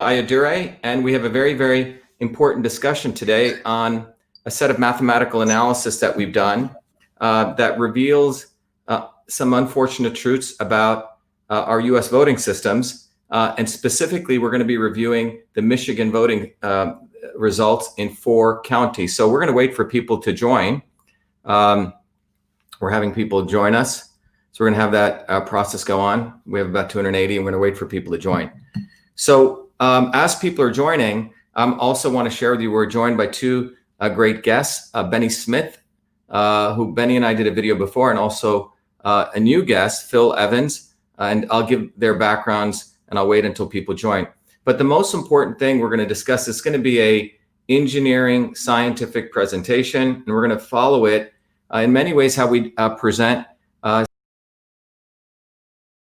Ayadure, and we have a very, very important discussion today on a set of mathematical analysis that we've done that reveals some unfortunate truths about our U.S. voting systems. And specifically, we're going to be reviewing the Michigan voting results in 4 counties. So we're going to wait for people to join. We're having people join us. So we're going to have that process go on. We have about 280, and we're going to wait for people to join. So as people are joining, I also want to share with you, we're joined by 2 great guests, Benny Smith, who Benny and I did a video before, and also a new guest, Phil Evans, and I'll give their backgrounds and I'll wait until people join. But the most important thing we're going to discuss is going to be a engineering scientific presentation, and we're going to follow it in many ways how we present,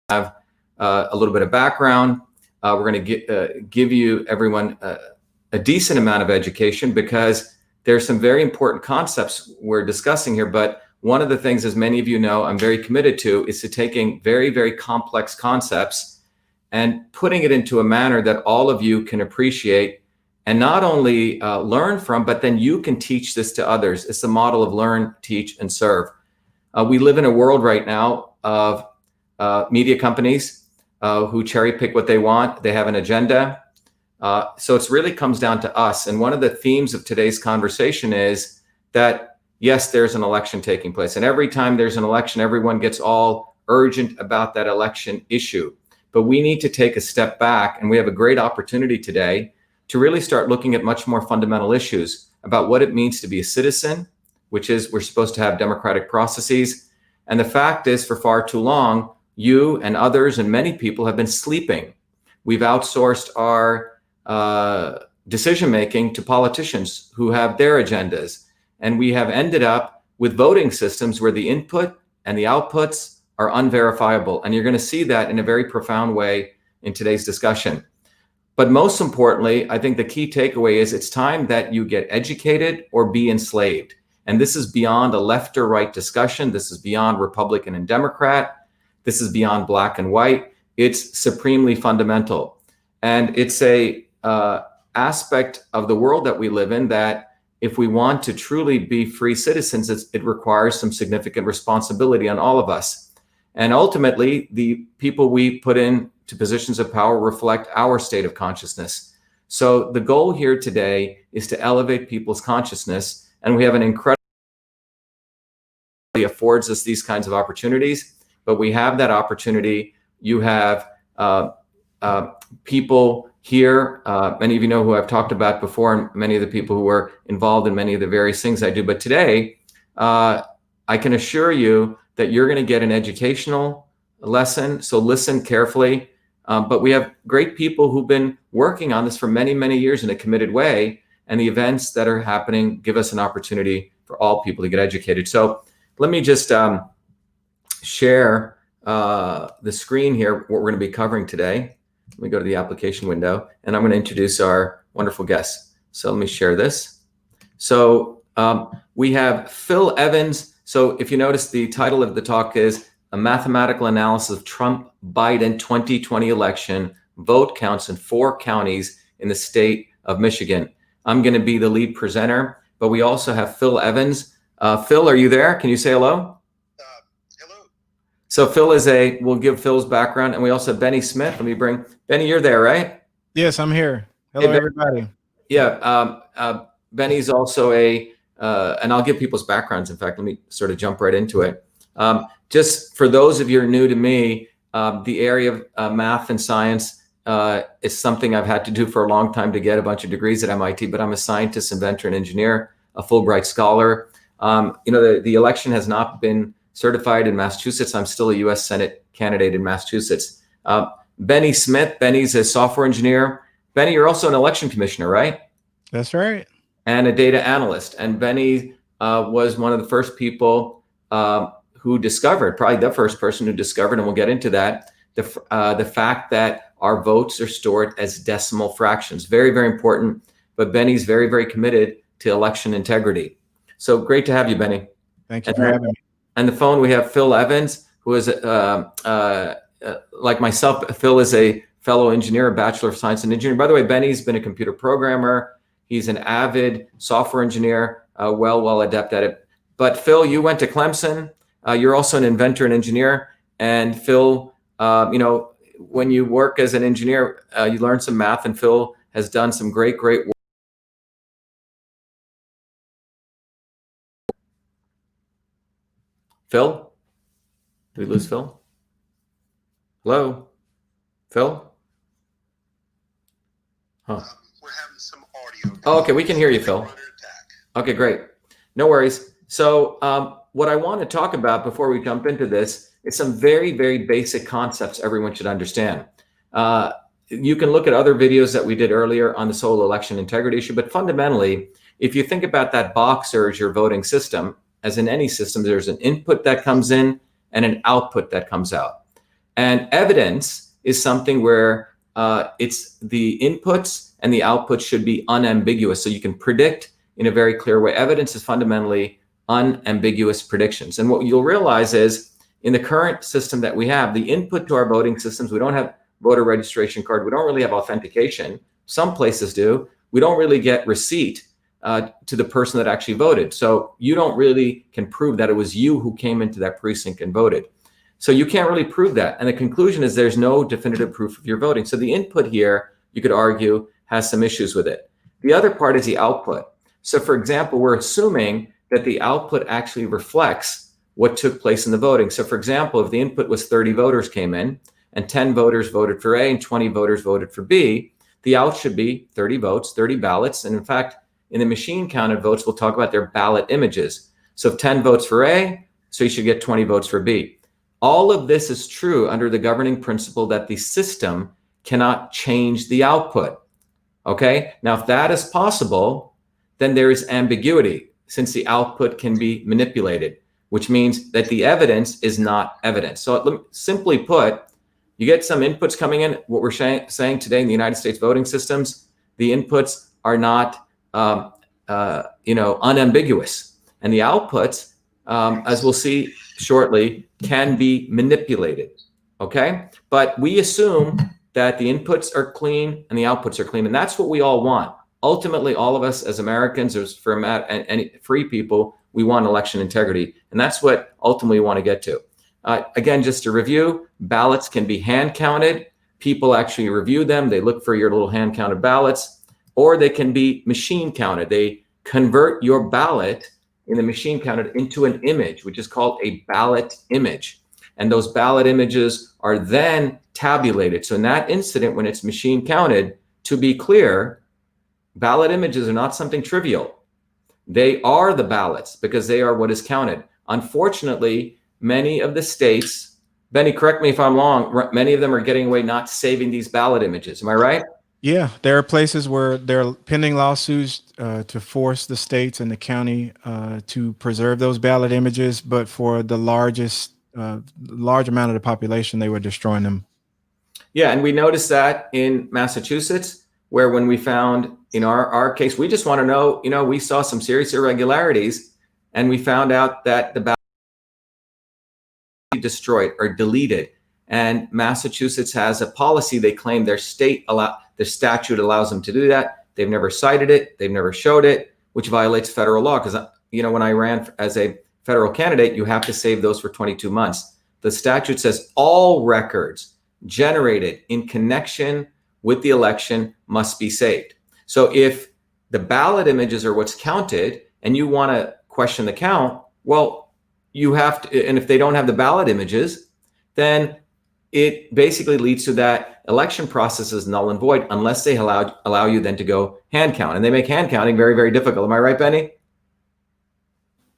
have a little bit of background. We're going to give you, everyone, a decent amount of education because there's some very important concepts we're discussing here. But one of the things, as many of you know, I'm very committed to is to taking very, very complex concepts and putting it into a manner that all of you can appreciate and not only learn from, but then you can teach this to others. It's a model of learn, teach, and serve. We live in a world right now of media companies who cherry pick what they want. They have an agenda. So it really comes down to us. And one of the themes of today's conversation is that, yes, there's an election taking place. And every time there's an election, everyone gets all urgent about that election issue. But we need to take a step back. And we have a great opportunity today to really start looking at much more fundamental issues about what it means to be a citizen, which is we're supposed to have democratic processes. And the fact is, for far too long, you and others and many people have been sleeping. We've outsourced our decision-making to politicians who have their agendas. And we have ended up with voting systems where the input and the outputs are unverifiable. And you're going to see that in a very profound way in today's discussion. But most importantly, I think the key takeaway is it's time that you get educated or be enslaved. And this is beyond a left or right discussion. This is beyond Republican and Democrat. This is beyond black and white. It's supremely fundamental. And it's a aspect of the world that we live in that if we want to truly be free citizens, it requires some significant responsibility on all of us. And ultimately, the people we put into positions of power reflect our state of consciousness. So the goal here today is to elevate people's consciousness. And we have an incredible affords us these kinds of opportunities. But we have that opportunity. You have people here, many of you know who I've talked about before, and many of the people who are involved in many of the various things I do. But today, I can assure you that you're going to get an educational lesson. So listen carefully. But we have great people who've been working on this for many, many years in a committed way. And the events that are happening give us an opportunity for all people to get educated. So let me just share the screen here, what we're going to be covering today. Let me go to the application window, and I'm going to introduce our wonderful guests. So let me share this. So we have Phil Evans. So if you notice, the title of the talk is A Mathematical Analysis of Trump-Biden 2020 Election Vote Counts in 4 Counties in the state of Michigan. I'm going to be the lead presenter, but we also have Phil Evans. Phil, are you there? Can you say hello? So Phil we'll give Phil's background, and we also have Benny Smith. Let me bring, Benny, you're there, right? Yes, I'm here. Hello, hey, everybody. Yeah, Benny's also and I'll give people's backgrounds. In fact, let me sort of jump right into it. Just for those of you who are new to me, the area of math and science is something I've had to do for a long time to get a bunch of degrees at MIT, but I'm a scientist, inventor, and engineer, a Fulbright scholar. The election has not been certified in Massachusetts. I'm still a U.S. Senate candidate in Massachusetts. Benny Smith. Benny's a software engineer. Benny, you're also an election commissioner, right? That's right. And a data analyst. And Benny was one of the first people who discovered, probably the first person who discovered, and we'll get into that, the fact that our votes are stored as decimal fractions. Very, very important. But Benny's very, very committed to election integrity. So great to have you, Benny. Thank you for having me. On the phone, we have Phil Evans, who is, like myself, Phil is a fellow engineer, a Bachelor of Science in Engineering. By the way, Benny's been a computer programmer. He's an avid software engineer, well adept at it. But Phil, you went to Clemson. You're also an inventor and engineer. And Phil, when you work as an engineer, you learn some math, and Phil has done some great work. Phil? Did we lose Phil? Hello? Phil? Huh. We're having some audio. Oh, okay, we can hear you, Phil. Okay, great. No worries. So what I want to talk about before we jump into this is some very, very basic concepts everyone should understand. You can look at other videos that we did earlier on this whole election integrity issue, but fundamentally, if you think about that boxer as your voting system, as in any system, there's an input that comes in and an output that comes out. And evidence is something where it's the inputs and the outputs should be unambiguous. So you can predict in a very clear way. Evidence is fundamentally unambiguous predictions. And what you'll realize is in the current system that we have, the input to our voting systems, we don't have voter registration card. We don't really have authentication. Some places do. We don't really get receipt to the person that actually voted. So you don't really can prove that it was you who came into that precinct and voted. So you can't really prove that. And the conclusion is there's no definitive proof of your voting. So the input here, you could argue, has some issues with it. The other part is the output. So for example, we're assuming that the output actually reflects what took place in the voting. So for example, if the input was 30 voters came in and 10 voters voted for A and 20 voters voted for B, the out should be 30 votes, 30 ballots. And in fact, in the machine counted votes, we'll talk about their ballot images. So if 10 votes for A, so you should get 20 votes for B. All of this is true under the governing principle that the system cannot change the output. Okay, now if that is possible, then there is ambiguity since the output can be manipulated, which means that the evidence is not evidence. So simply put, you get some inputs coming in. What we're saying today in the United States voting systems, the inputs are not unambiguous, and the outputs, as we'll see shortly, can be manipulated. Okay, but we assume that the inputs are clean and the outputs are clean, and that's what we all want. Ultimately, all of us as Americans, or for any free people, we want election integrity, and that's what ultimately we want to get to. Again, just to review, ballots can be hand counted. People actually review them. They look for your little hand counted ballots, or they can be machine counted. They convert your ballot in the machine counted into an image, which is called a ballot image. And those ballot images are then tabulated. So in that incident, when it's machine counted, to be clear, ballot images are not something trivial. They are the ballots because they are what is counted. Unfortunately, many of the states, Benny, correct me if I'm wrong, many of them are getting away not saving these ballot images. Am I right? Yeah, there are places where there are pending lawsuits to force the states and the county to preserve those ballot images, but for the large amount of the population, they were destroying them. Yeah, and we noticed that in Massachusetts, where when we found in our case, we just want to know, we saw some serious irregularities, and we found out that the ballot destroyed or deleted. And Massachusetts has a policy. They claim their statute allows them to do that. They've never cited it. They've never showed it, which violates federal law. Because, when I ran as a federal candidate, you have to save those for 22 months. The statute says all records generated in connection with the election must be saved. So if the ballot images are what's counted and you want to question the count, well, you have to, and if they don't have the ballot images, then it basically leads to that election process is null and void unless they allow you then to go hand count. And they make hand counting very, very difficult. Am I right, Benny?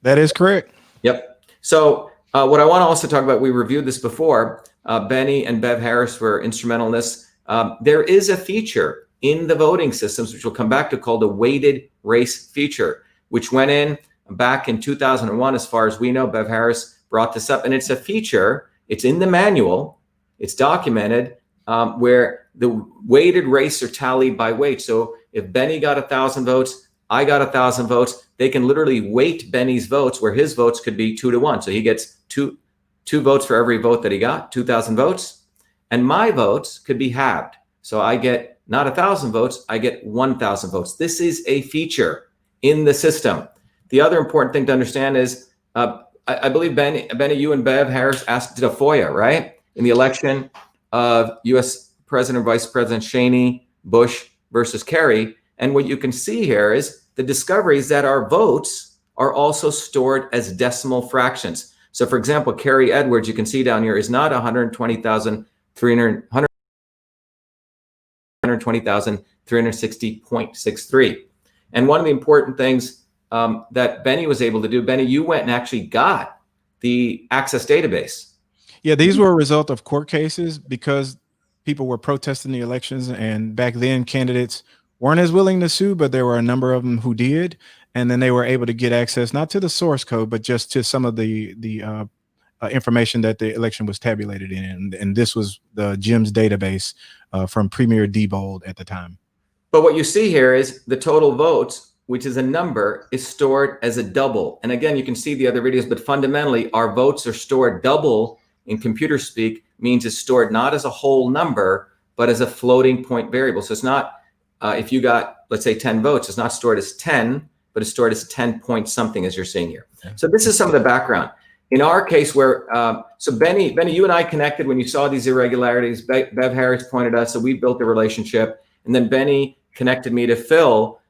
That is correct. Yep. So what I want to also talk about, we reviewed this before. Benny and Bev Harris were instrumental in this. There is a feature in the voting systems, which we'll come back to, called the weighted race feature, which went in back in 2001. As far as we know, Bev Harris brought this up, and it's a feature. It's in the manual. It's documented where the weighted race are tallied by weight. So if Benny got 1,000 votes, I got 1,000 votes, they can literally weight Benny's votes where his votes could be 2-1. So he gets two votes for every vote that he got, 2,000 votes. And my votes could be halved. So I get not 1,000 votes, I get 1,000 votes. This is a feature in the system. The other important thing to understand is, I believe Benny, you and Bev Harris did a FOIA, right? In the election of US President, Vice President Cheney, Bush versus Kerry. And what you can see here is the discovery is that our votes are also stored as decimal fractions. So for example, Kerry Edwards, you can see down here, is not 120,360.63. And one of the important things that Benny was able to do, Benny, you went and actually got the Access database. Yeah, these were a result of court cases because people were protesting the elections, and back then candidates weren't as willing to sue, but there were a number of them who did, and then they were able to get access not to the source code, but just to some of the information that the election was tabulated in, and this was the GIMS database from Premier Diebold at the time. But what you see here is the total votes, which is a number, is stored as a double. And again, you can see the other videos, but fundamentally our votes are stored double. In computer speak, means it's stored not as a whole number, but as a floating point variable. So it's not, if you got, let's say 10 votes, it's not stored as 10, but it's stored as 10 point something, as you're seeing here. Okay. So this is some of the background. In our case where, so Benny, you and I connected when you saw these irregularities. Bev Harris pointed us, so we built a relationship. And then Benny connected me to Phil.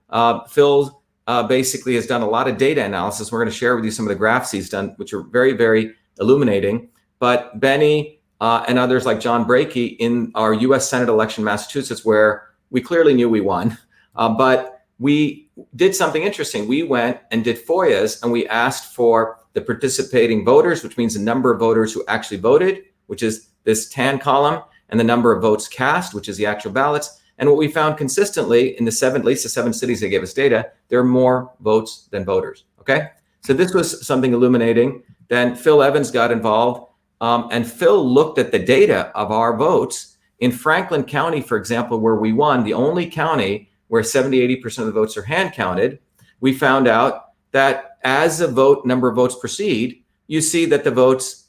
Phil basically has done a lot of data analysis. We're going to share with you some of the graphs he's done, which are very, very illuminating. But Benny and others like John Brakey in our U.S. Senate election in Massachusetts, where we clearly knew we won, but we did something interesting. We went and did FOIAs, and we asked for the participating voters, which means the number of voters who actually voted, which is this tan column, and the number of votes cast, which is the actual ballots. And what we found consistently in at least the 7 cities they gave us data, there are more votes than voters. Okay, so this was something illuminating. Then Phil Evans got involved. And Phil looked at the data of our votes in Franklin County, for example, where we won, the only county where 70–80% of the votes are hand counted. We found out that as the number of votes proceed, you see that the votes,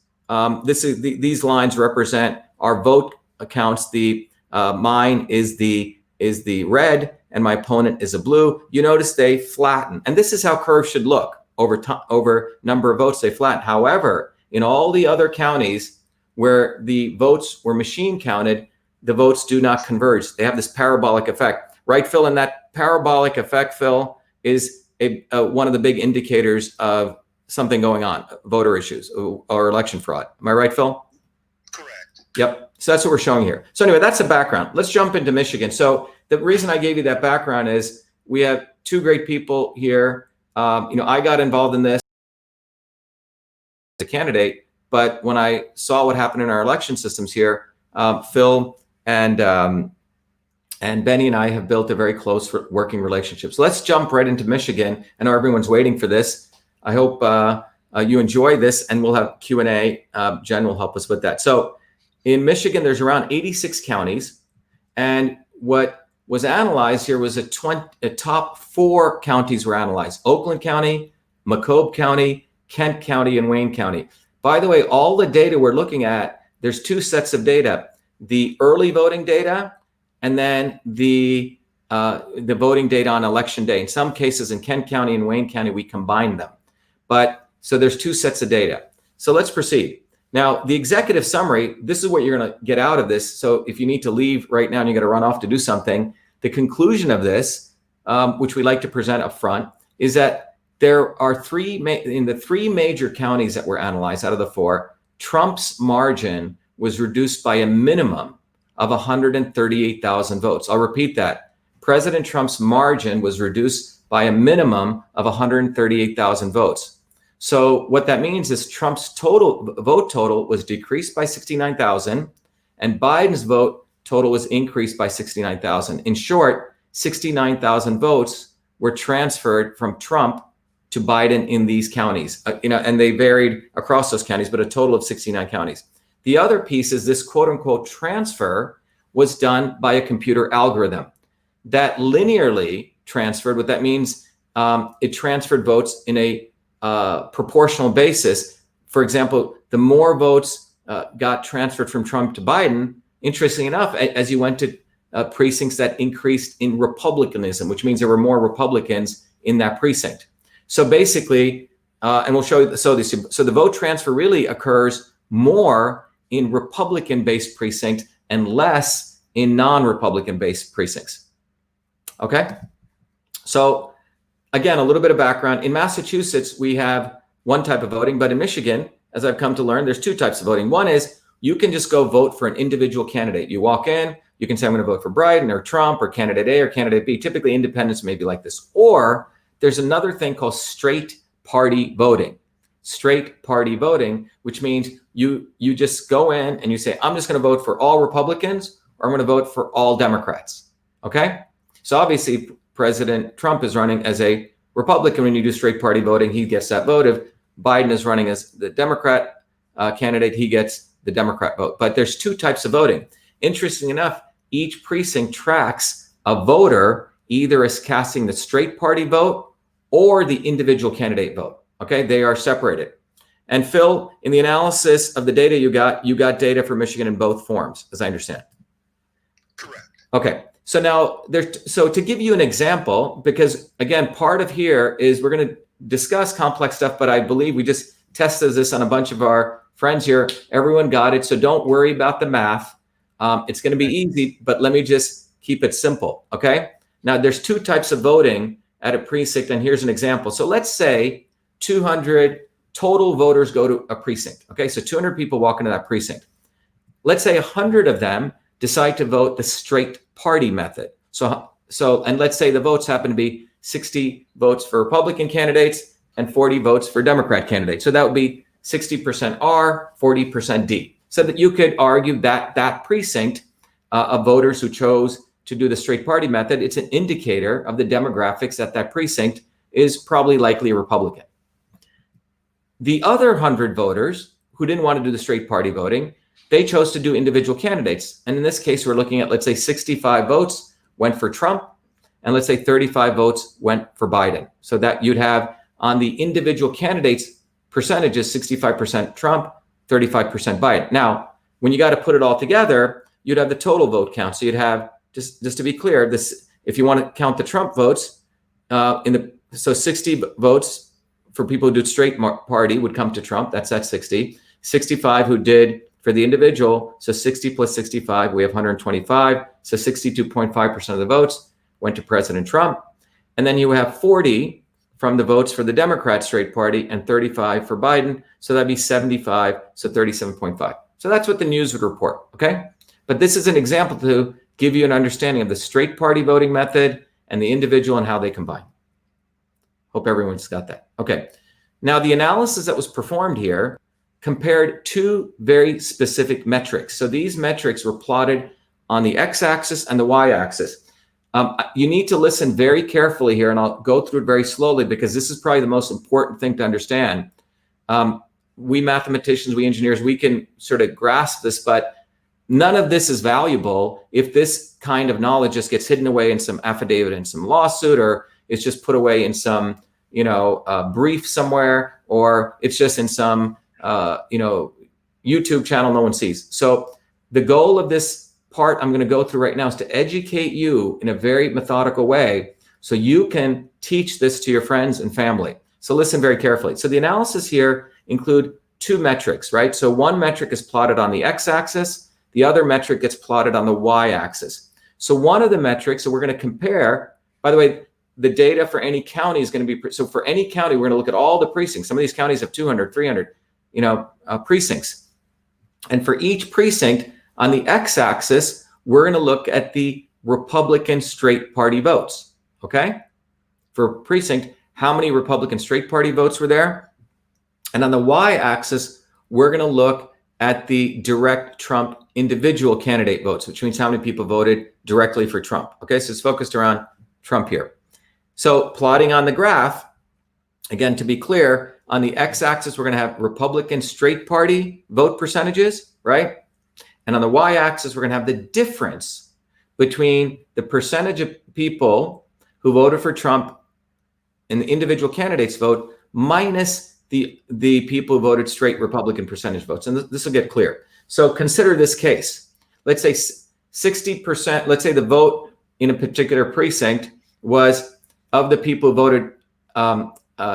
these lines represent our vote accounts. Mine is the red, and my opponent is a blue. You notice they flatten, and this is how curves should look over number of votes. They flatten. However, in all the other counties where the votes were machine counted, the votes do not converge. They have this parabolic effect, right, Phil? And that parabolic effect, Phil, is one of the big indicators of something going on, voter issues or election fraud. Am I right, Phil? Correct. Yep. So that's what we're showing here. So anyway, that's the background. Let's jump into Michigan. So the reason I gave you that background is we have two great people here. I got involved in this a candidate, but when I saw what happened in our election systems here, Phil and Benny and I have built a very close working relationship. So let's jump right into Michigan. I know everyone's waiting for this. I hope you enjoy this, and we'll have Q&A. Jen will help us with that. So in Michigan, there's around 86 counties, and what was analyzed here was a top 4 counties were analyzed: Oakland County, Macomb County, Kent County, and Wayne County. By the way, all the data we're looking at, there's 2 sets of data: the early voting data, and then the voting data on election day. In some cases, in Kent County and Wayne County, we combined them. But so there's 2 sets of data. So let's proceed. Now, the executive summary, this is what you're going to get out of this. So if you need to leave right now and you got to run off to do something, the conclusion of this, which we like to present up front, is that there are 3 major counties that were analyzed out of the 4, Trump's margin was reduced by a minimum of 138,000 votes. I'll repeat that. President Trump's margin was reduced by a minimum of 138,000 votes. So what that means is Trump's vote total was decreased by 69,000, and Biden's vote total was increased by 69,000. In short, 69,000 votes were transferred from Trump to Biden in these counties, and they varied across those counties, but a total of 69 counties. The other piece is this quote unquote transfer was done by a computer algorithm that linearly transferred. What that means, it transferred votes in a proportional basis. For example, the more votes got transferred from Trump to Biden, interestingly enough, as you went to precincts that increased in Republicanism, which means there were more Republicans in that precinct. So basically, and we'll show you, so the vote transfer really occurs more in Republican-based precincts and less in non-Republican-based precincts. Okay? So again, a little bit of background. In Massachusetts, we have one type of voting, but in Michigan, as I've come to learn, there's two types of voting. One is you can just go vote for an individual candidate. You walk in, you can say, I'm going to vote for Biden or Trump or candidate A or candidate B. Typically, independents may be like this. Or there's another thing called straight party voting. Straight party voting, which means you just go in and you say, I'm just going to vote for all Republicans or I'm going to vote for all Democrats. Okay? So obviously, President Trump is running as a Republican. When you do straight party voting, he gets that vote. If Biden is running as the Democrat candidate, he gets the Democrat vote. But there's two types of voting. Interesting enough, each precinct tracks a voter either as casting the straight party vote or the individual candidate vote. Okay, they are separated. And Phil, in the analysis of the data you got data for Michigan in both forms, as I understand. Correct. Okay. So now so to give you an example, because again, part of here is we're going to discuss complex stuff, but I believe we just tested this on a bunch of our friends here. Everyone got it. So don't worry about the math. It's going to be easy, but let me just keep it simple. Okay. Now there's two types of voting at a precinct. And here's an example. So let's say 200 total voters go to a precinct. Okay. So 200 people walk into that precinct. Let's say 100 of them decide to vote the straight party method. And let's say the votes happen to be 60 votes for Republican candidates and 40 votes for Democrat candidates. So that would be 60% R, 40% D. So that you could argue that that precinct of voters who chose to do the straight party method, it's an indicator of the demographics that precinct is probably likely Republican. The other 100 voters who didn't want to do the straight party voting, they chose to do individual candidates. And in this case, we're looking at, let's say 65 votes went for Trump, and let's say 35 votes went for Biden. So that you'd have on the individual candidates percentages, 65% Trump, 35% Biden. Now, when you got to put it all together, you'd have the total vote count. So you'd have, just to be clear, this, if you want to count the Trump votes, so 60 votes for people who did straight party would come to Trump. That's at 60. 65 who did for the individual, so 60 plus 65, we have 125. So 62.5% of the votes went to President Trump. And then you have 40 from the votes for the Democrat straight party and 35 for Biden. So that'd be 75, so 37.5. So that's what the news would report, okay? But this is an example to give you an understanding of the straight party voting method and the individual and how they combine. Hope everyone's got that. Okay, now the analysis that was performed here compared two very specific metrics. So these metrics were plotted on the x-axis and the y-axis. You need to listen very carefully here, and I'll go through it very slowly because this is probably the most important thing to understand. We mathematicians, we engineers, we can sort of grasp this, but none of this is valuable if this kind of knowledge just gets hidden away in some affidavit in some lawsuit, or it's just put away in some, brief somewhere, or it's just in some, YouTube channel no one sees. So the goal of this part I'm going to go through right now is to educate you in a very methodical way so you can teach this to your friends and family. So listen very carefully. So the analysis here include two metrics, right? So one metric is plotted on the x-axis. The other metric gets plotted on the y-axis. So one of the metrics, so we're going to compare, by the way, the data for any county is going to be, so for any county, we're going to look at all the precincts. Some of these counties have 200, 300, precincts. And for each precinct on the x-axis, we're going to look at the Republican straight party votes, okay? For precinct, how many Republican straight party votes were there? And on the y-axis, we're going to look at the direct Trump individual candidate votes, which means how many people voted directly for Trump. Okay, so it's focused around Trump here. So plotting on the graph, again, to be clear, on the x-axis, we're going to have Republican straight party vote percentages, right? And on the y-axis, we're going to have the difference between the percentage of people who voted for Trump in the individual candidates vote minus the people who voted straight Republican percentage votes. And this will get clear. So consider this case. Let's say 60%, let's say the vote in a particular precinct was of the people who voted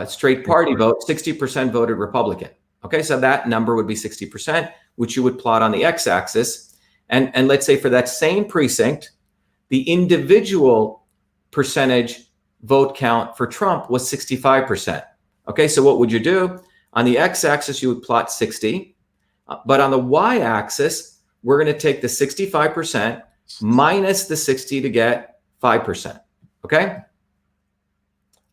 straight party vote, 60% voted Republican. Okay, so that number would be 60%, which you would plot on the x-axis. And let's say for that same precinct, the individual percentage vote count for Trump was 65%. Okay, so what would you do? On the x-axis, you would plot 60. But on the y-axis, we're going to take the 65% minus the 60 to get 5%. Okay?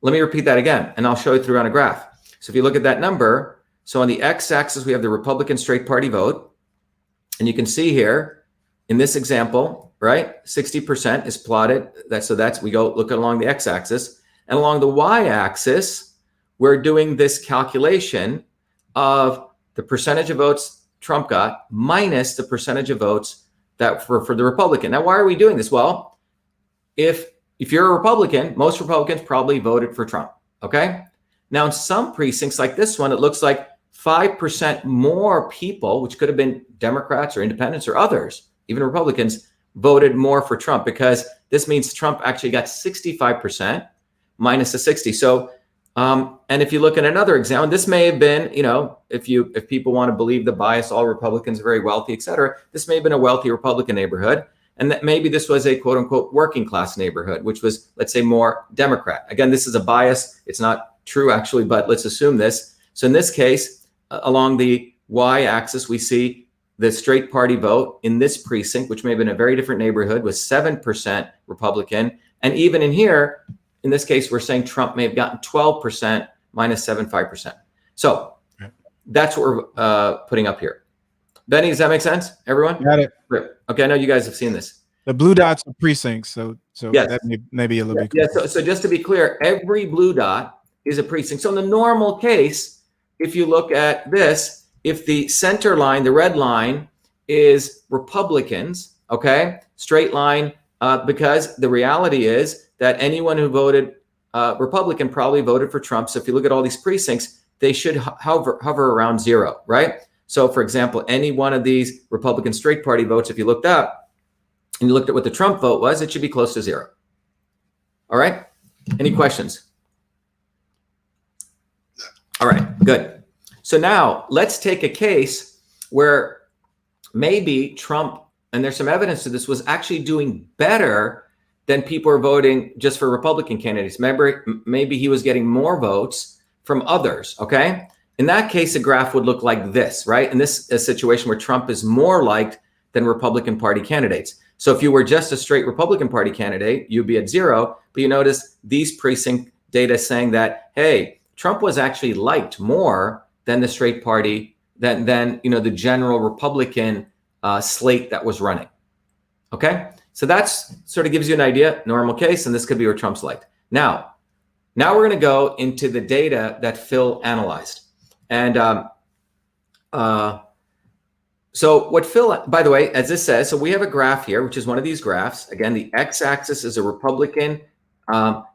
Let me repeat that again, and I'll show you through on a graph. So if you look at that number, so on the x-axis, we have the Republican straight party vote. And you can see here in this example, right, 60% is plotted. We go look along the x-axis. And along the y-axis, we're doing this calculation of the percentage of votes Trump got minus the percentage of votes that for the Republican. Now, why are we doing this? Well, if you're a Republican, most Republicans probably voted for Trump, okay? Now, in some precincts like this one, it looks like 5% more people, which could have been Democrats or independents or others, even Republicans, voted more for Trump, because this means Trump actually got 65% minus the 60. So, and if you look at another example, this may have been, if people want to believe the bias, all Republicans are very wealthy, et cetera, this may have been a wealthy Republican neighborhood. And that maybe this was a quote unquote working class neighborhood, which was, let's say, more Democrat. Again, this is a bias. It's not true actually, but let's assume this. So in this case, along the y-axis, we see the straight party vote in this precinct, which may have been a very different neighborhood, was 7% Republican. And even in here, in this case, we're saying Trump may have gotten 12% minus 75%. So that's what we're putting up here. Benny, does that make sense? Everyone? Got it. Okay, I know you guys have seen this. The blue dots are precincts, so yes. That may be a little bit. Yeah. So just to be clear, every blue dot is a precinct. So in the normal case, if you look at this, if the center line, the red line, is Republicans, okay, straight line, because the reality is that anyone who voted Republican probably voted for Trump. So if you look at all these precincts, they should hover around 0, right? So for example, any one of these Republican straight party votes, if you looked up and you looked at what the Trump vote was, it should be close to 0. All right. Any questions? All right, good. So now let's take a case where maybe Trump, and there's some evidence to this, was actually doing better than people are voting just for Republican candidates. Remember, maybe he was getting more votes from others, okay? In that case, a graph would look like this, right? In this situation where Trump is more liked than Republican Party candidates. So if you were just a straight Republican Party candidate, you'd be at 0. But you notice these precinct data saying that, hey, Trump was actually liked more than the straight party, than the general Republican slate that was running. Okay, so that's sort of gives you an idea, normal case, and this could be where Trump's liked. Now we're going to go into the data that Phil analyzed. And so what Phil, by the way, as this says, so we have a graph here, which is one of these graphs. Again, the x-axis is a Republican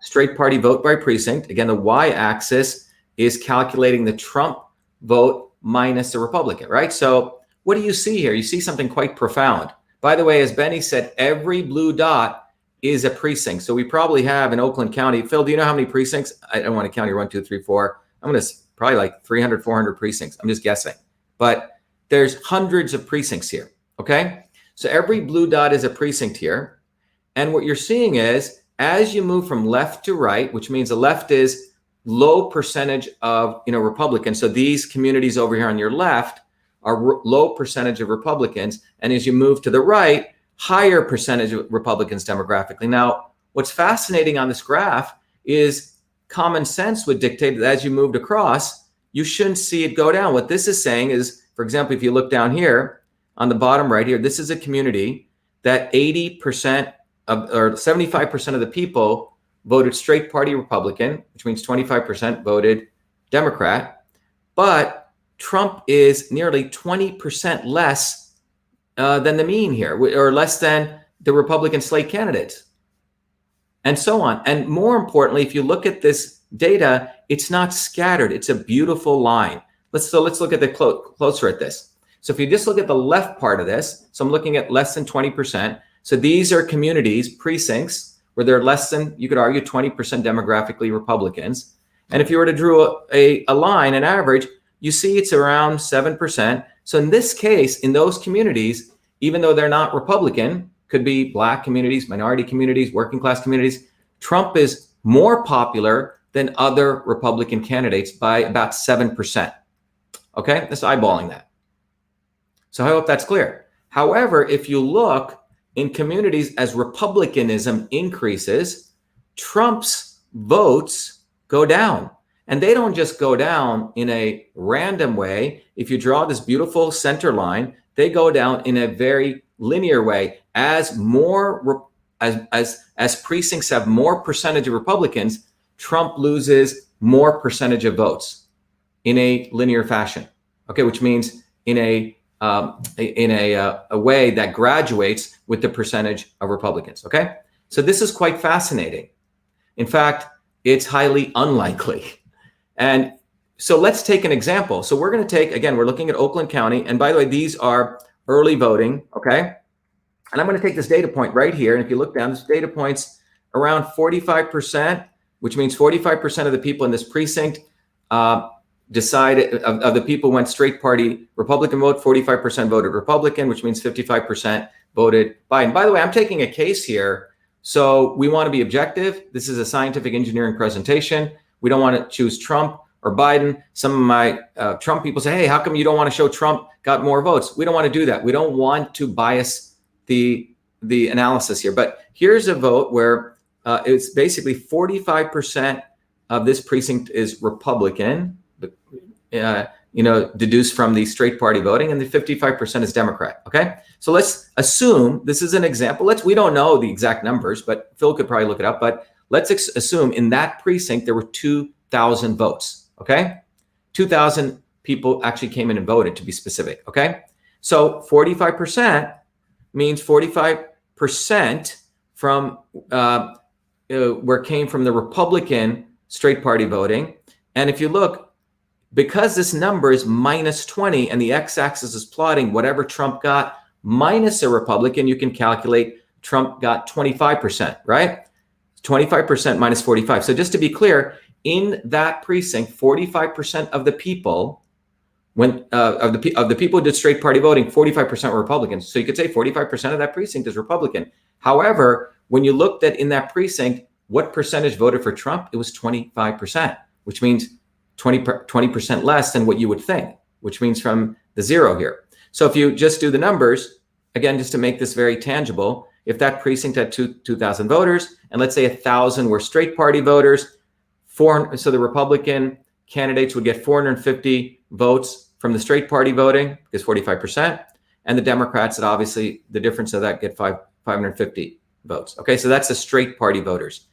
straight party vote by precinct. Again, the y-axis is calculating the Trump vote minus the Republican, right? So what do you see here? You see something quite profound. By the way, as Benny said, every blue dot is a precinct. So we probably have in Oakland County, Phil, do you know how many precincts? I don't want to count here, 1, 2, 3, 4. I'm going to probably like 300, 400 precincts. I'm just guessing. But there's hundreds of precincts here, okay? So every blue dot is a precinct here. And what you're seeing is, as you move from left to right, which means the left is low percentage of Republicans. So these communities over here on your left are low percentage of Republicans. And as you move to the right, higher percentage of Republicans demographically. Now, what's fascinating on this graph is common sense would dictate that as you moved across, you shouldn't see it go down. What this is saying is, for example, if you look down here on the bottom right here, this is a community that 80% or 75% of the people voted straight party Republican, which means 25% voted Democrat. But Trump is nearly 20% less than the mean here, or less than the Republican slate candidates, and so on. And more importantly, if you look at this data, it's not scattered. It's a beautiful line. Let's look at the closer at this. So if you just look at the left part of this, so I'm looking at less than 20%. So these are communities, precincts, where they're less than, you could argue, 20% demographically Republicans. And if you were to draw a line, an average, you see it's around 7%. So in this case, in those communities, even though they're not Republican, could be Black communities, minority communities, working class communities, Trump is more popular than other Republican candidates by about 7%. Okay, that's eyeballing that. So I hope that's clear. However, if you look in communities as Republicanism increases, Trump's votes go down. And they don't just go down in a random way. If you draw this beautiful center line, they go down in a very linear way. As more as precincts have more percentage of Republicans, Trump loses more percentage of votes in a linear fashion. Okay, which means in a way that graduates with the percentage of Republicans. Okay, so this is quite fascinating. In fact, it's highly unlikely. And so let's take an example. So we're going to take, again, we're looking at Oakland County. And by the way, these are early voting, okay? And I'm going to take this data point right here. And if you look down, this data point's around 45%, which means 45% of the people in this precinct decided, of the people went straight party Republican vote, 45% voted Republican, which means 55% voted Biden. By the way, I'm taking a case here. So we want to be objective. This is a scientific engineering presentation. We don't want to choose Trump or Biden. Some of my Trump people say, hey, how come you don't want to show Trump got more votes? We don't want to do that. We don't want to bias the analysis here. But here's a vote where it's basically 45% of this precinct is Republican, deduced from the straight party voting, and the 55% is Democrat. Okay, so let's assume this is an example. We don't know the exact numbers, but Phil could probably look it up. But let's assume in that precinct there were 2,000 votes. Okay, 2,000 people actually came in and voted, to be specific. Okay, so 45% means 45% from where came from the Republican straight party voting. And if you look, because this number is minus 20 and the x-axis is plotting whatever Trump got minus a Republican, you can calculate Trump got 25%, right? 25% minus 45. So just to be clear, in that precinct, 45% of the people, of the people who did straight party voting, 45% were Republicans. So you could say 45% of that precinct is Republican. However, when you looked at in that precinct, what percentage voted for Trump? It was 25%, which means 20% less than what you would think, which means from the zero here. So if you just do the numbers, again, just to make this very tangible, if that precinct had 2,000 voters, and let's say 1,000 were straight party voters, so the Republican candidates would get 450 votes from the straight party voting, because 45%, and the Democrats, that obviously the difference of that, get 550 votes. Okay, so that's the straight party voters.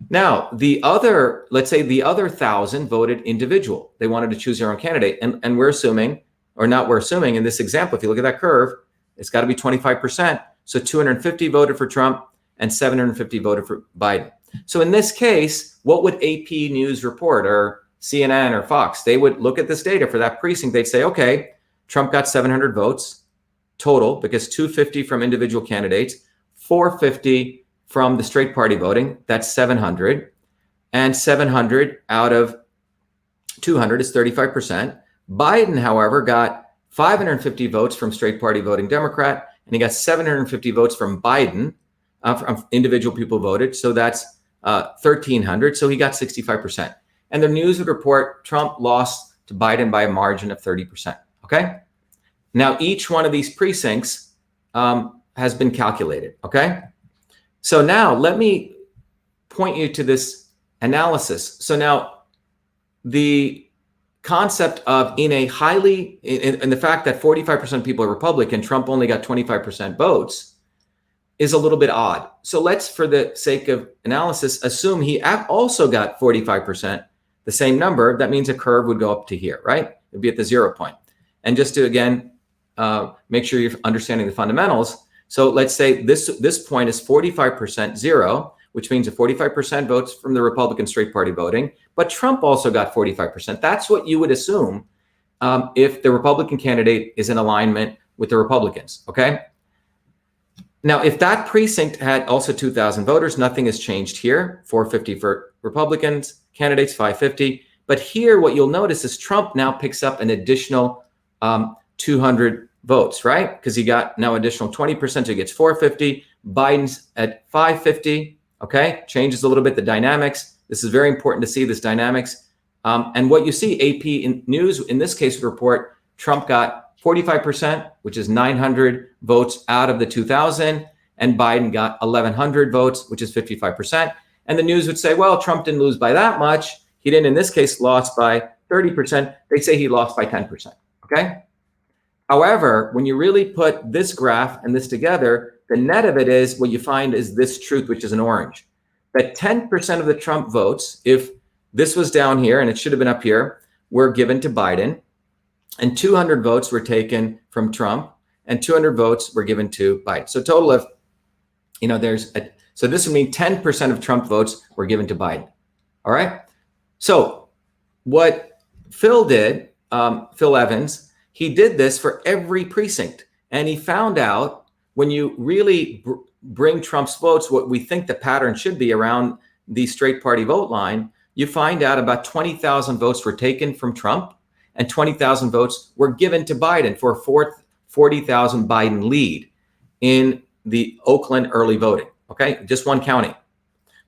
Now, let's say the other 1,000 voted individual. They wanted to choose their own candidate. And we're assuming, or not we're assuming, in this example, if you look at that curve, it's got to be 25%. So 250 voted for Trump and 750 voted for Biden. So in this case, what would AP News report, or CNN or Fox? They would look at this data for that precinct. They'd say, okay, Trump got 700 votes total, because 250 from individual candidates, 450 from the straight party voting, that's 700. And 700 out of 200 is 35%. Biden, however, got 550 votes from straight party voting Democrat, and he got 750 votes from Biden, from individual people voted. So that's 1,300. So he got 65%. And the news would report Trump lost to Biden by a margin of 30%. Okay. Now, each one of these precincts has been calculated. Okay. So now let me point you to this analysis. So now the concept of in the fact that 45% of people are Republican, Trump only got 25% votes, is a little bit odd. So let's, for the sake of analysis, assume he also got 45%, the same number. That means a curve would go up to here, right? It'd be at the 0 point. And just to, again, make sure you're understanding the fundamentals. So let's say this point is 45% 0, which means that 45% votes from the Republican straight party voting, but Trump also got 45%. That's what you would assume if the Republican candidate is in alignment with the Republicans, okay? Now, if that precinct had also 2,000 voters, nothing has changed here. 450 for Republicans, candidates 550. But here, what you'll notice is Trump now picks up an additional 200 votes, right? Because he got now additional 20%, so he gets 450. Biden's at 550, okay? Changes a little bit the dynamics. This is very important to see this dynamics. And what you see, AP News, in this case, report, Trump got 45%, which is 900 votes out of the 2,000, and Biden got 1,100 votes, which is 55%. And the news would say, well, Trump didn't lose by that much. He didn't, in this case, lost by 30%. They say he lost by 10%, okay? However, when you really put this graph and this together, the net of it is what you find is this truth, which is an orange, that 10% of the Trump votes, if this was down here and it should have been up here, were given to Biden. And 200 votes were taken from Trump, and 200 votes were given to Biden. So a total of, so this would mean 10% of Trump votes were given to Biden. All right. So what Phil did, Phil Evans, he did this for every precinct. And he found out when you really bring Trump's votes, what we think the pattern should be around the straight party vote line, you find out about 20,000 votes were taken from Trump, and 20,000 votes were given to Biden for a 40,000 Biden lead in the Oakland early voting, okay? Just one county.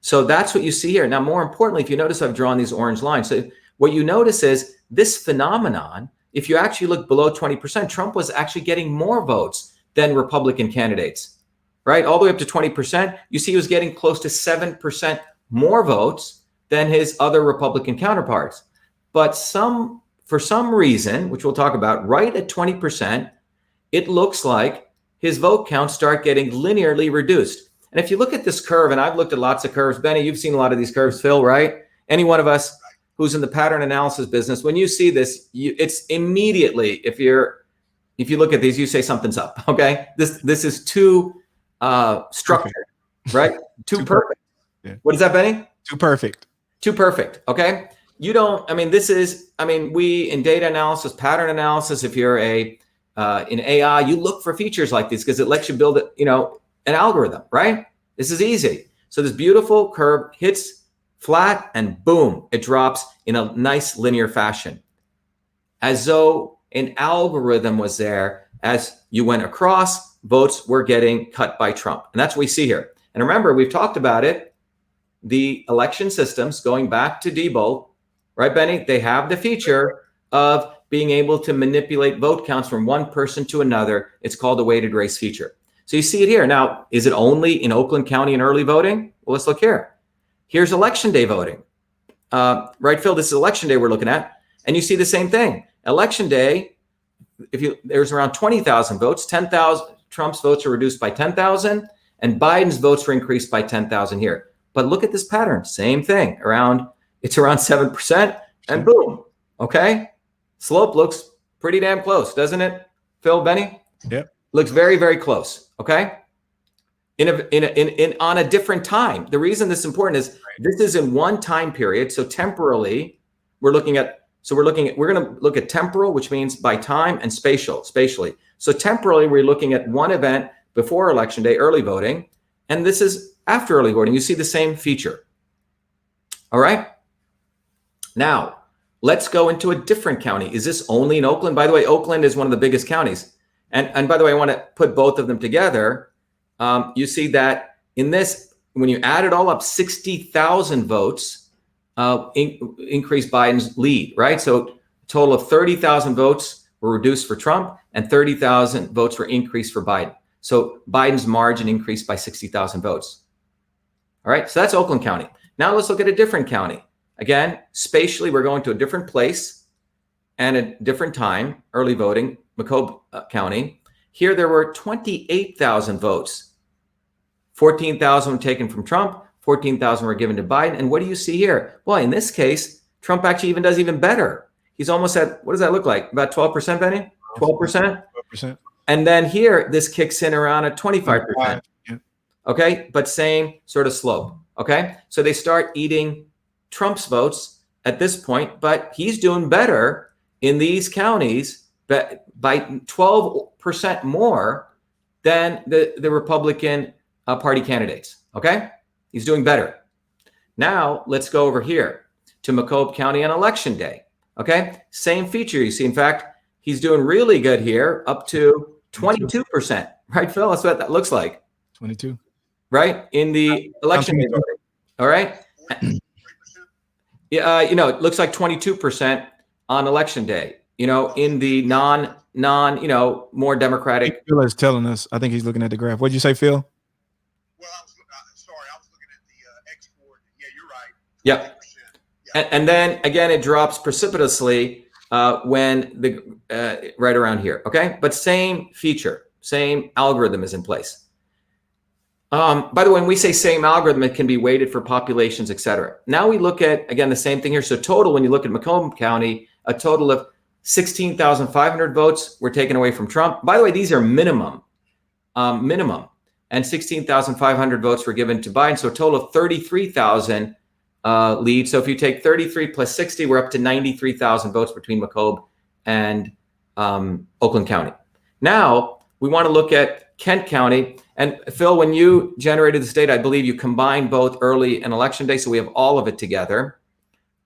So that's what you see here. Now, more importantly, if you notice, I've drawn these orange lines. So what you notice is this phenomenon, if you actually look below 20%, Trump was actually getting more votes than Republican candidates, right? All the way up to 20%, you see he was getting close to 7% more votes than his other Republican counterparts. But for some reason, which we'll talk about, right at 20%, it looks like his vote counts start getting linearly reduced. And if you look at this curve, and I've looked at lots of curves, Benny, you've seen a lot of these curves, Phil, right? Any one of us who's in the pattern analysis business, when you see this, it's immediately, if you look at these, you say something's up, okay? This is too structured, right? Too perfect. Yeah. What is that, Benny? Too perfect. Too perfect, okay? You don't, we in data analysis, pattern analysis, if you're in AI, you look for features like these because it lets you build an algorithm, right? This is easy. So this beautiful curve hits flat and boom, it drops in a nice linear fashion. As though an algorithm was there as you went across, votes were getting cut by Trump. And that's what we see here. And remember, we've talked about it, the election systems going back to Diebold, right, Benny? They have the feature of being able to manipulate vote counts from one person to another. It's called a weighted race feature. So you see it here. Now, is it only in Oakland County in early voting? Well, let's look here. Here's election day voting. Right, Phil, this is election day we're looking at. And you see the same thing. Election day, there's around 20,000 votes, 10,000, Trump's votes are reduced by 10,000, and Biden's votes were increased by 10,000 here. But look at this pattern, same thing, it's around 7%, and boom, okay? Slope looks pretty damn close, doesn't it, Phil, Benny? Yep. Looks very, very close, okay? On a different time. The reason this is important is this is in one time period. So temporally, we're going to look at temporal, which means by time, and spatially. So temporally, we're looking at one event before election day, early voting, and this is after early voting. You see the same feature. All right. Now, let's go into a different county. Is this only in Oakland? By the way, Oakland is one of the biggest counties. And by the way, I want to put both of them together. You see that in this, when you add it all up, 60,000 votes increased Biden's lead, right? So a total of 30,000 votes were reduced for Trump and 30,000 votes were increased for Biden. So Biden's margin increased by 60,000 votes. All right, so that's Oakland County. Now let's look at a different county. Again, spatially, we're going to a different place and a different time, early voting, Macomb County. Here there were 28,000 votes. 14,000 were taken from Trump, 14,000 were given to Biden. And what do you see here? Well, in this case, Trump actually does even better. He's almost at, what does that look like? About 12%, Benny? 12%? 12%. And then here, this kicks in around at 25%. Yeah. Okay, but same sort of slope. Okay, so they start eating Trump's votes at this point, but he's doing better in these counties by 12% more than the Republican Party candidates. Okay, he's doing better. Now let's go over here to Macomb County on election day. Okay, same feature you see. In fact, he's doing really good here, up to 22%. Right, Phil? That's what that looks like. 22. Right in the election day voting. All right. Yeah, it looks like 22% on election day. In the non, more democratic. Phil is telling us. I think he's looking at the graph. What'd you say, Phil? Well, I was looking at the export. Yeah, you're right. Yep. Yeah. And then again, it drops precipitously when right around here. Okay, but same feature, same algorithm is in place. By the way, when we say same algorithm, it can be weighted for populations, et cetera. Now we look at, again, the same thing here. So total, when you look at Macomb County, a total of 16,500 votes were taken away from Trump. By the way, these are minimum. And 16,500 votes were given to Biden. So a total of 33,000 lead. So if you take 33 plus 60, we're up to 93,000 votes between Macomb and Oakland County. Now we want to look at Kent County. And Phil, when you generated this data, I believe you combined both early and election day. So we have all of it together.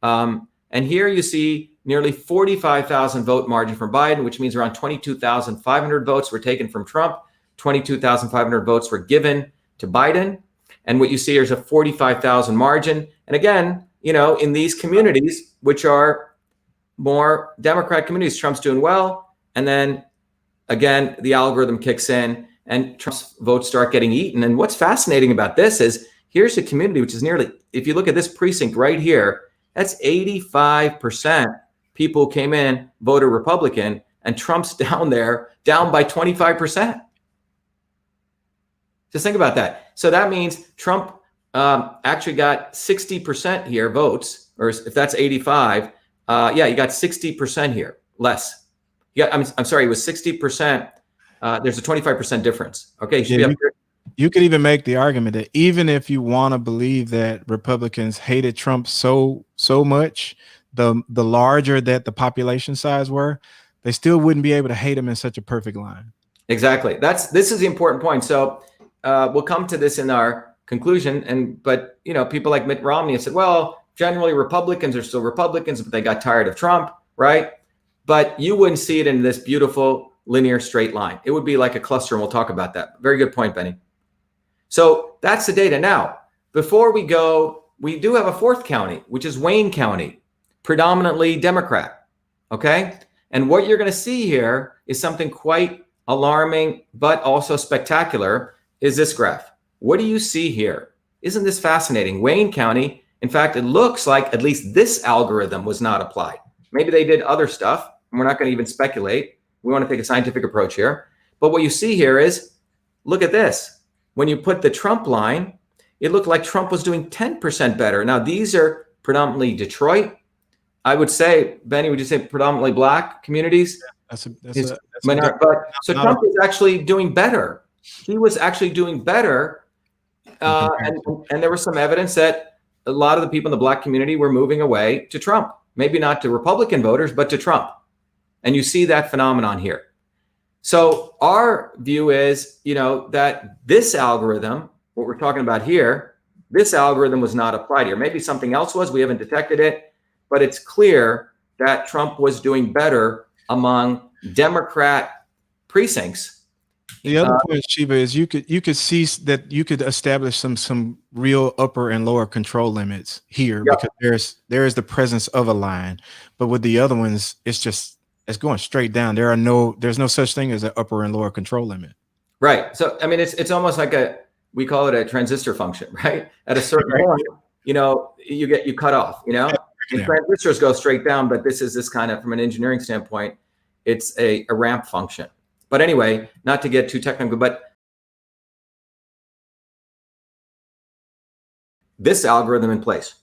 And here you see nearly 45,000 vote margin for Biden, which means around 22,500 votes were taken from Trump. 22,500 votes were given to Biden. And what you see here is a 45,000 margin. And again, in these communities, which are more Democrat communities, Trump's doing well. And then again, the algorithm kicks in and Trump's votes start getting eaten. And what's fascinating about this is here's a community which is nearly, if you look at this precinct right here, that's 85% people who came in, voted Republican, and Trump's down by 25%. Just think about that. So that means Trump actually got 60% here votes, or if that's 85, you got 60% here, less. I'm sorry, it was 60%. There's a 25% difference. Okay, you could even make the argument that even if you want to believe that Republicans hated Trump so much, the larger that the population size were, they still wouldn't be able to hate him in such a perfect line. Exactly. This is the important point. So we'll come to this in our conclusion. But people like Mitt Romney have said, well, generally Republicans are still Republicans, but they got tired of Trump, right? But you wouldn't see it in this beautiful linear straight line. It would be like a cluster, and we'll talk about that. Very good point, Benny. So that's the data. Now, before we go, we do have a fourth county, which is Wayne County, predominantly Democrat. Okay. And what you're going to see here is something quite alarming, but also spectacular, is this graph. What do you see here? Isn't this fascinating? Wayne County, in fact, it looks like at least this algorithm was not applied. Maybe they did other stuff, and we're not going to even speculate. We want to take a scientific approach here. But what you see here is, look at this. When you put the Trump line, it looked like Trump was doing 10% better. Now, these are predominantly Detroit. I would say, Benny, would you say predominantly Black communities? So Trump is actually doing better. He was actually doing better. And there was some evidence that a lot of the people in the Black community were moving away to Trump. Maybe not to Republican voters, but to Trump. And you see that phenomenon here. So our view is, that this algorithm, what we're talking about here, this algorithm was not applied here. Maybe something else was, we haven't detected it, but it's clear that Trump was doing better among Democrat precincts. The other point, Shiva, is you could see that you could establish some real upper and lower control limits here, because there is the presence of a line. But with the other ones, it's going straight down. There's no such thing as an upper and lower control limit. Right. So I mean, it's almost like we call it a transistor function, right? At a certain point, you cut off. And transistors go straight down, but this kind of, from an engineering standpoint, it's a ramp function. But anyway, not to get too technical, but this algorithm in place.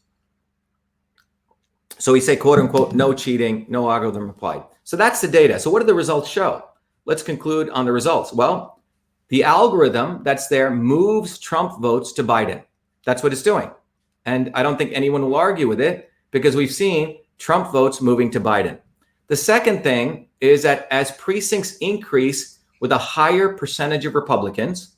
So we say, quote unquote, no cheating, no algorithm applied. So that's the data. So what do the results show? Let's conclude on the results. Well, the algorithm that's there moves Trump votes to Biden. That's what it's doing. And I don't think anyone will argue with it, because we've seen Trump votes moving to Biden. The second thing is that as precincts increase, with a higher percentage of Republicans,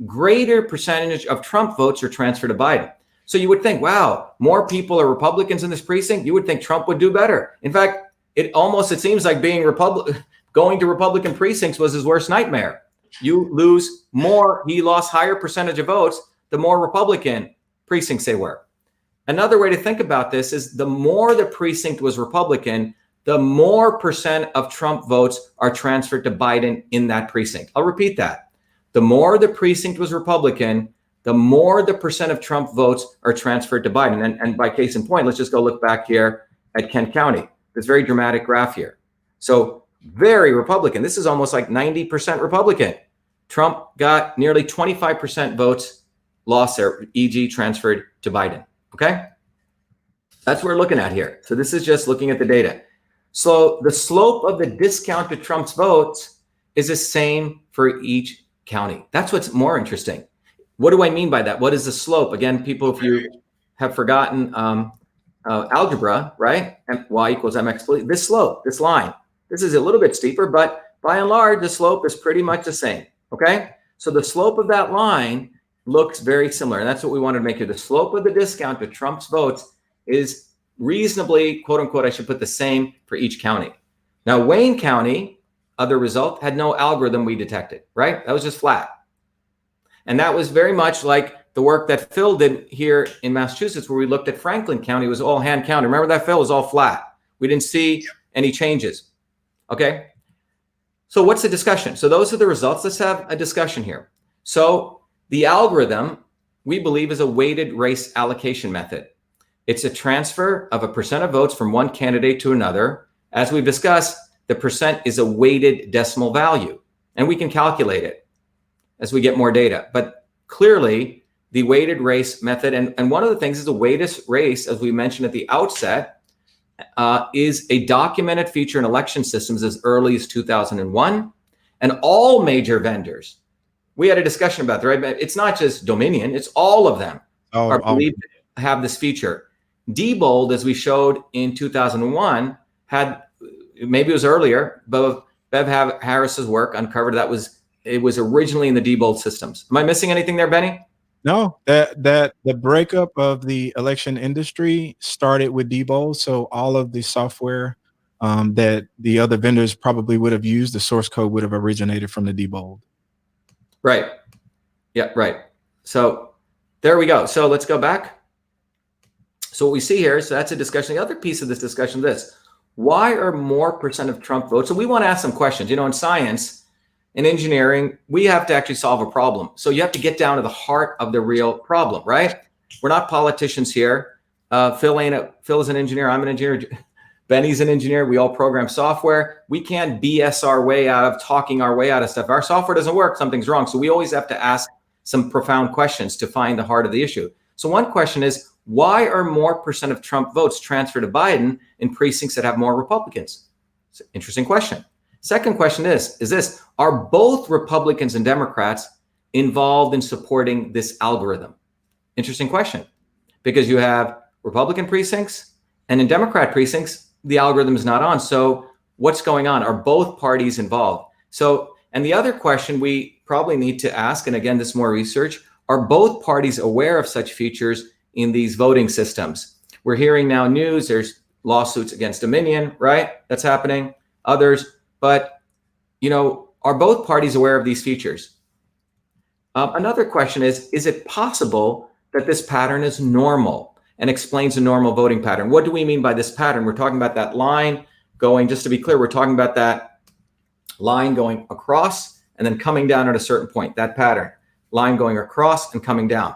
greater percentage of Trump votes are transferred to Biden. So you would think, wow, more people are Republicans in this precinct. You would think Trump would do better. In fact, it seems like going to Republican precincts was his worst nightmare. You lose more. He lost higher percentage of votes, the more Republican precincts they were. Another way to think about this is the more the precinct was Republican, the more percent of Trump votes are transferred to Biden in that precinct. I'll repeat that. The more the precinct was Republican, the more the percent of Trump votes are transferred to Biden. And by case in point, let's just go look back here at Kent County, this very dramatic graph here. So very Republican. This is almost like 90% Republican. Trump got nearly 25% votes lost there, e.g. transferred to Biden. Okay? That's what we're looking at here. So this is just looking at the data. So the slope of the discount to Trump's votes is the same for each county. That's what's more interesting. What do I mean by that? What is the slope? Again, people, if you have forgotten algebra, right? Y equals mx, this slope, this line, this is a little bit steeper, but by and large, the slope is pretty much the same, okay? So the slope of that line looks very similar, and that's what we wanted to make here. The slope of the discount to Trump's votes is reasonably, quote unquote, I should put the same for each county. Now, Wayne County, other result, had no algorithm we detected, right? That was just flat. And that was very much like the work that Phil did here in Massachusetts, where we looked at Franklin County. It was all hand counted. Remember that, Phil? It was all flat. We didn't see any changes. Okay. So what's the discussion? So those are the results. Let's have a discussion here. So the algorithm, we believe, is a weighted race allocation method. It's a transfer of a percent of votes from one candidate to another. As we've discussed, the percent is a weighted decimal value, and we can calculate it as we get more data. But clearly, the weighted race method, and one of the things is the weighted race, as we mentioned at the outset, is a documented feature in election systems as early as 2001. And all major vendors, we had a discussion about that, right? It's not just Dominion, it's all of them are believed to have this feature. Diebold, as we showed in 2001, had, maybe it was earlier, but Bev Harris's work uncovered it was originally in the Diebold systems. Am I missing anything there, Benny? No, that the breakup of the election industry started with Diebold. So all of the software that the other vendors probably would have used, the source code would have originated from the Diebold. Right. Yeah, right. So there we go. So let's go back. So what we see here, so that's a discussion. The other piece of this discussion is this: why are more percent of Trump votes? So we want to ask some questions. In science, in engineering, we have to actually solve a problem. So you have to get down to the heart of the real problem, right? We're not politicians here. Phil is an engineer. I'm an engineer. Benny's an engineer. We all program software. We can't BS our way out of talking our way out of stuff. If our software doesn't work, something's wrong. So we always have to ask some profound questions to find the heart of the issue. So one question is, why are more percent of Trump votes transferred to Biden in precincts that have more Republicans? It's an interesting question. Second question is this: are both Republicans and Democrats involved in supporting this algorithm? Interesting question, because you have Republican precincts and in Democrat precincts, the algorithm is not on. So what's going on? Are both parties involved? So, and the other question we probably need to ask, and again, this is more research, are both parties aware of such features in these voting systems? We're hearing now news, there's lawsuits against Dominion, right? That's happening. Others, but, are both parties aware of these features? Another question is it possible that this pattern is normal and explains a normal voting pattern? What do we mean by this pattern? We're talking about that line going, just to be clear, we're talking about that line going across and then coming down at a certain point, that pattern, line going across and coming down.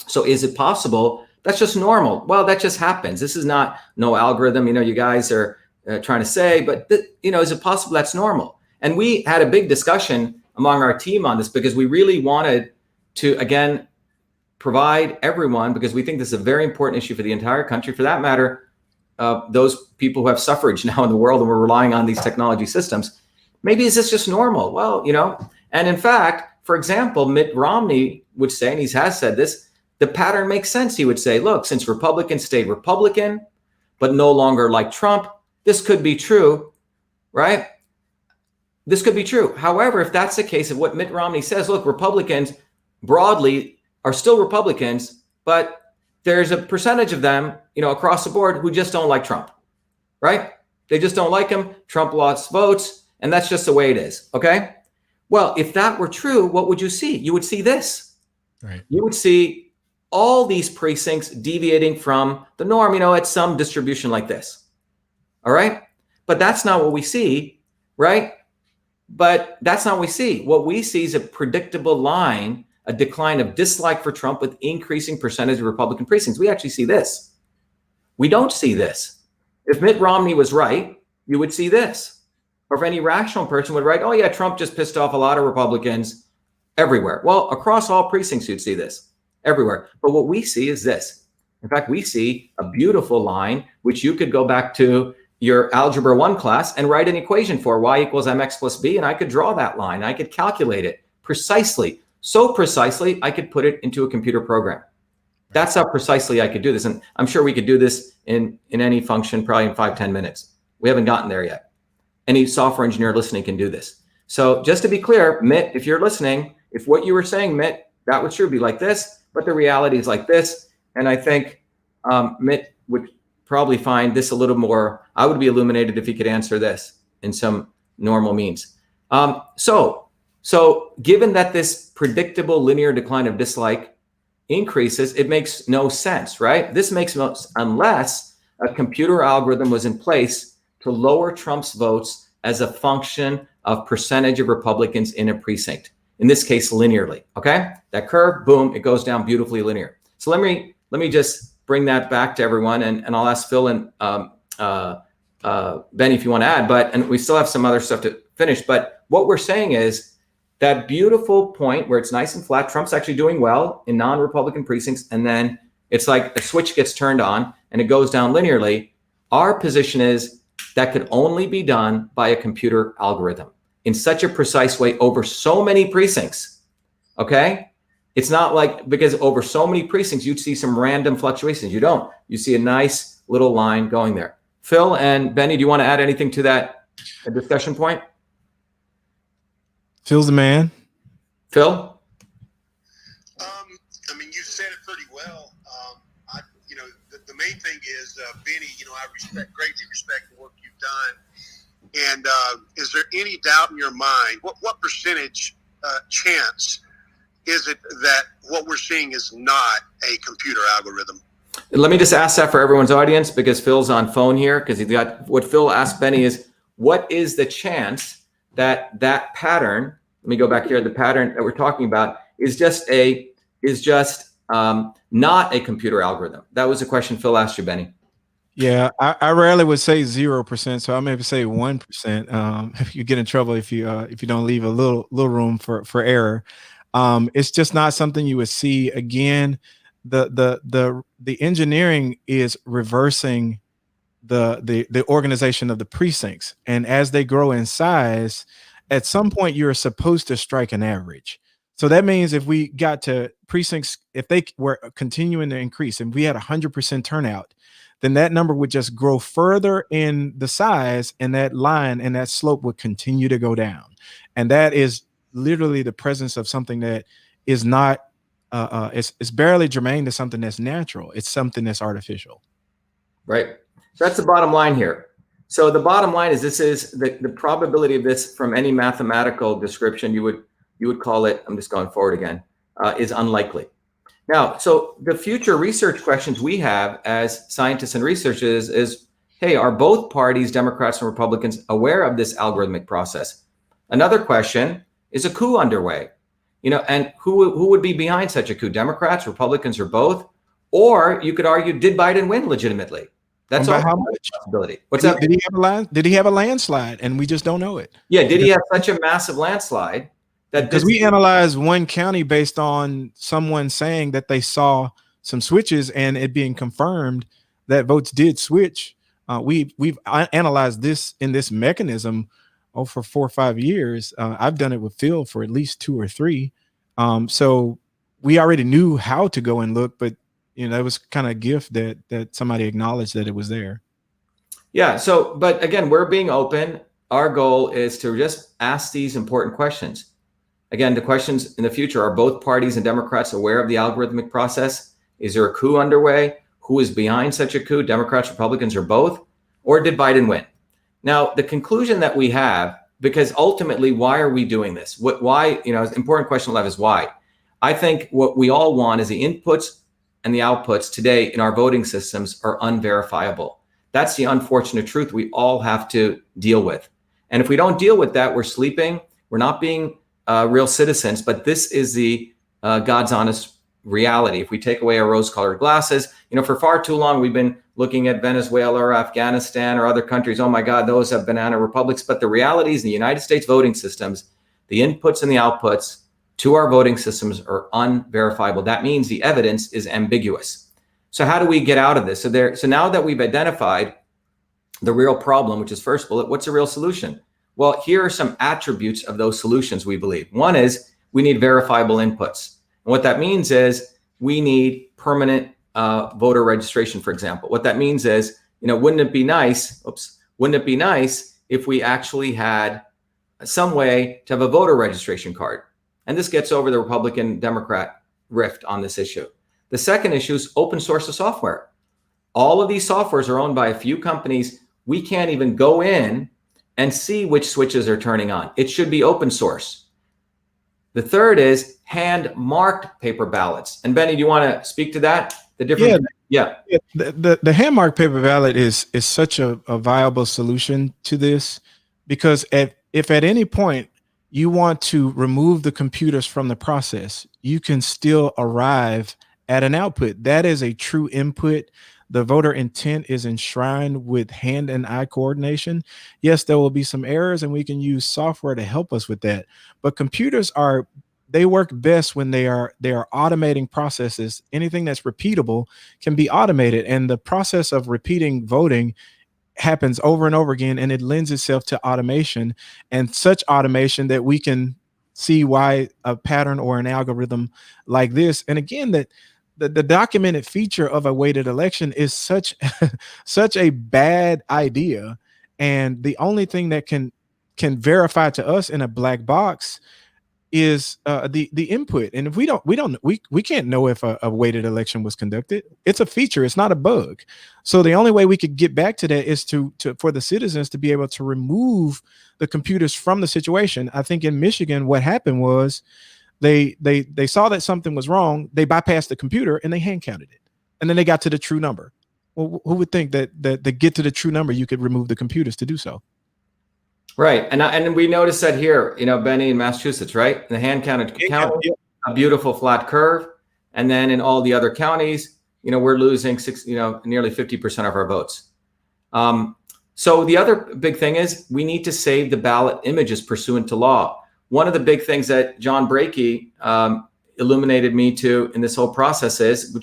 So is it possible that's just normal? Well, that just happens. This is not no algorithm, you guys are trying to say, but is it possible that's normal? And we had a big discussion among our team on this because we really wanted to, again, provide everyone, because we think this is a very important issue for the entire country, for that matter, those people who have suffrage now in the world and we're relying on these technology systems. Maybe is this just normal? Well, and in fact, for example, Mitt Romney would say, and he has said this, the pattern makes sense. He would say, look, since Republicans stayed Republican, but no longer like Trump, this could be true, right? This could be true. However, if that's the case of what Mitt Romney says, look, Republicans broadly are still Republicans, but there's a percentage of them, across the board who just don't like Trump, right? They just don't like him. Trump lost votes, and that's just the way it is. Okay. Well, if that were true, what would you see? You would see this. Right. You would see all these precincts deviating from the norm, at some distribution like this. All right. But that's not what we see, right? But that's not what we see. What we see is a predictable line, a decline of dislike for Trump with increasing percentage of Republican precincts. We actually see this. We don't see this. If Mitt Romney was right, you would see this. Or if any rational person would write, oh yeah, Trump just pissed off a lot of Republicans everywhere. Well, across all precincts, you'd see this everywhere. But what we see is this. In fact, we see a beautiful line, which you could go back to your Algebra 1 class and write an equation for y equals mx plus b, and I could draw that line. I could calculate it precisely. So precisely, I could put it into a computer program. That's how precisely I could do this. And I'm sure we could do this in any function, probably in 5-10 minutes. We haven't gotten there yet. Any software engineer listening can do this. So just to be clear, Mitt, if you're listening, if what you were saying, Mitt, that would sure be like this, but the reality is like this. And I think Mitt would probably find this a little more, I would be illuminated if he could answer this in some normal means. So given that this predictable linear decline of dislike increases, it makes no sense, right? This makes no sense unless a computer algorithm was in place to lower Trump's votes as a function of percentage of Republicans in a precinct. In this case, linearly, okay? That curve, boom, it goes down beautifully linear. So let me just bring that back to everyone, and I'll ask Phil and Benny if you want to add, and we still have some other stuff to finish, but what we're saying is that beautiful point where it's nice and flat, Trump's actually doing well in non-Republican precincts, and then it's like a switch gets turned on and it goes down linearly. Our position is that could only be done by a computer algorithm in such a precise way over so many precincts, okay? It's not like, because over so many precincts, you'd see some random fluctuations. You don't. You see a nice little line going there. Phil and Benny, do you want to add anything to that discussion point? Phil's the man. Phil? I mean, you said it pretty well. The main thing is, Benny, I greatly respect the work you've done. And is there any doubt in your mind, what percentage chance is it that what we're seeing is not a computer algorithm? Let me just ask that for everyone's audience, because Phil's on phone here, because he got what Phil asked Benny is, what is the chance that pattern, let me go back here, the pattern that we're talking about is just not a computer algorithm? That was a question Phil asked you, Benny. Yeah, I rarely would say 0%, so I maybe say 1%. If you get in trouble if you don't leave a little room for error. It's just not something you would see. Again, the engineering is reversing the organization of the precincts, and as they grow in size, at some point you're supposed to strike an average. So that means if we got to precincts, if they were continuing to increase and we had 100% turnout, then that number would just grow further in the size, and that line and that slope would continue to go down. And that is literally the presence of something that is not, it's barely germane to something that's natural. It's something that's artificial. Right. So that's the bottom line here. So the bottom line is, this is the probability of this from any mathematical description, you would call it, I'm just going forward again, is unlikely. Now, so the future research questions we have as scientists and researchers is, hey, are both parties, Democrats and Republicans, aware of this algorithmic process? Another question, is a coup underway? And who would be behind such a coup? Democrats, Republicans, or both? Or you could argue, did Biden win legitimately? That's all. How much possibility? What's that? Did he have a landslide and we just don't know it? Yeah, did he have such a massive landslide? Because we analyzed one county based on someone saying that they saw some switches and it being confirmed that votes did switch. We've analyzed this in this mechanism for 4 or 5 years. I've done it with Phil for at least 2 or 3. So we already knew how to go and look, but it was kind of a gift that somebody acknowledged that it was there. Yeah. So, but again, we're being open. our goal is to just ask these important questions. Again, the questions in the future: are both parties and Democrats aware of the algorithmic process? Is there a coup underway? Who is behind such a coup? Democrats, Republicans, or both? Or did Biden win? Now, the conclusion that we have, because ultimately, why are we doing this? Why, an important question left is why. I think what we all want is the inputs and the outputs today in our voting systems are unverifiable. That's the unfortunate truth we all have to deal with. And if we don't deal with that, we're sleeping. We're not being real citizens. But this is the God's honest reality. If we take away our rose-colored glasses, for far too long, we've been looking at Venezuela or Afghanistan or other countries. Oh my God, those have banana republics. But the reality is the United States voting systems, the inputs and the outputs to our voting systems are unverifiable. That means the evidence is ambiguous. So how do we get out of this? So now that we've identified the real problem, which is first bullet, what's a real solution? Well, here are some attributes of those solutions we believe. One is we need verifiable inputs. And what that means is we need permanent voter registration, for example. What that means is, wouldn't it be nice if we actually had some way to have a voter registration card? And this gets over the Republican-Democrat rift on this issue. The second issue is open source of software. All of these softwares are owned by a few companies. We can't even go in and see which switches are turning on. It should be open source. The third is hand-marked paper ballots. And Benny, do you want to speak to that? Yeah. The hand-marked paper ballot is such a viable solution to this, because if at any point you want to remove the computers from the process, you can still arrive at an output. That is a true input. The voter intent is enshrined with hand and eye coordination. Yes, there will be some errors, and we can use software to help us with that. But computers they work best when they are automating processes. Anything that's repeatable can be automated, and the process of repeating voting happens over and over again, and it lends itself to automation, and such automation that we can see why a pattern or an algorithm like this. And again, that the documented feature of a weighted election is such a bad idea, and the only thing that can verify to us in a black box is the input. And if we can't know if a weighted election was conducted. It's a feature, it's not a bug. So the only way we could get back to that is for the citizens to be able to remove the computers from the situation. I think in Michigan, what happened was they saw that something was wrong, they bypassed the computer and they hand counted it, and then they got to the true number. Well, who would think that to get to the true number, you could remove the computers to do so? Right. And we noticed that here, Benny, in Massachusetts, right? The hand counted county, a beautiful flat curve. And then in all the other counties, we're losing nearly 50% of our votes. So the other big thing is we need to save the ballot images pursuant to law. One of the big things that John Brakey illuminated me to in this whole process is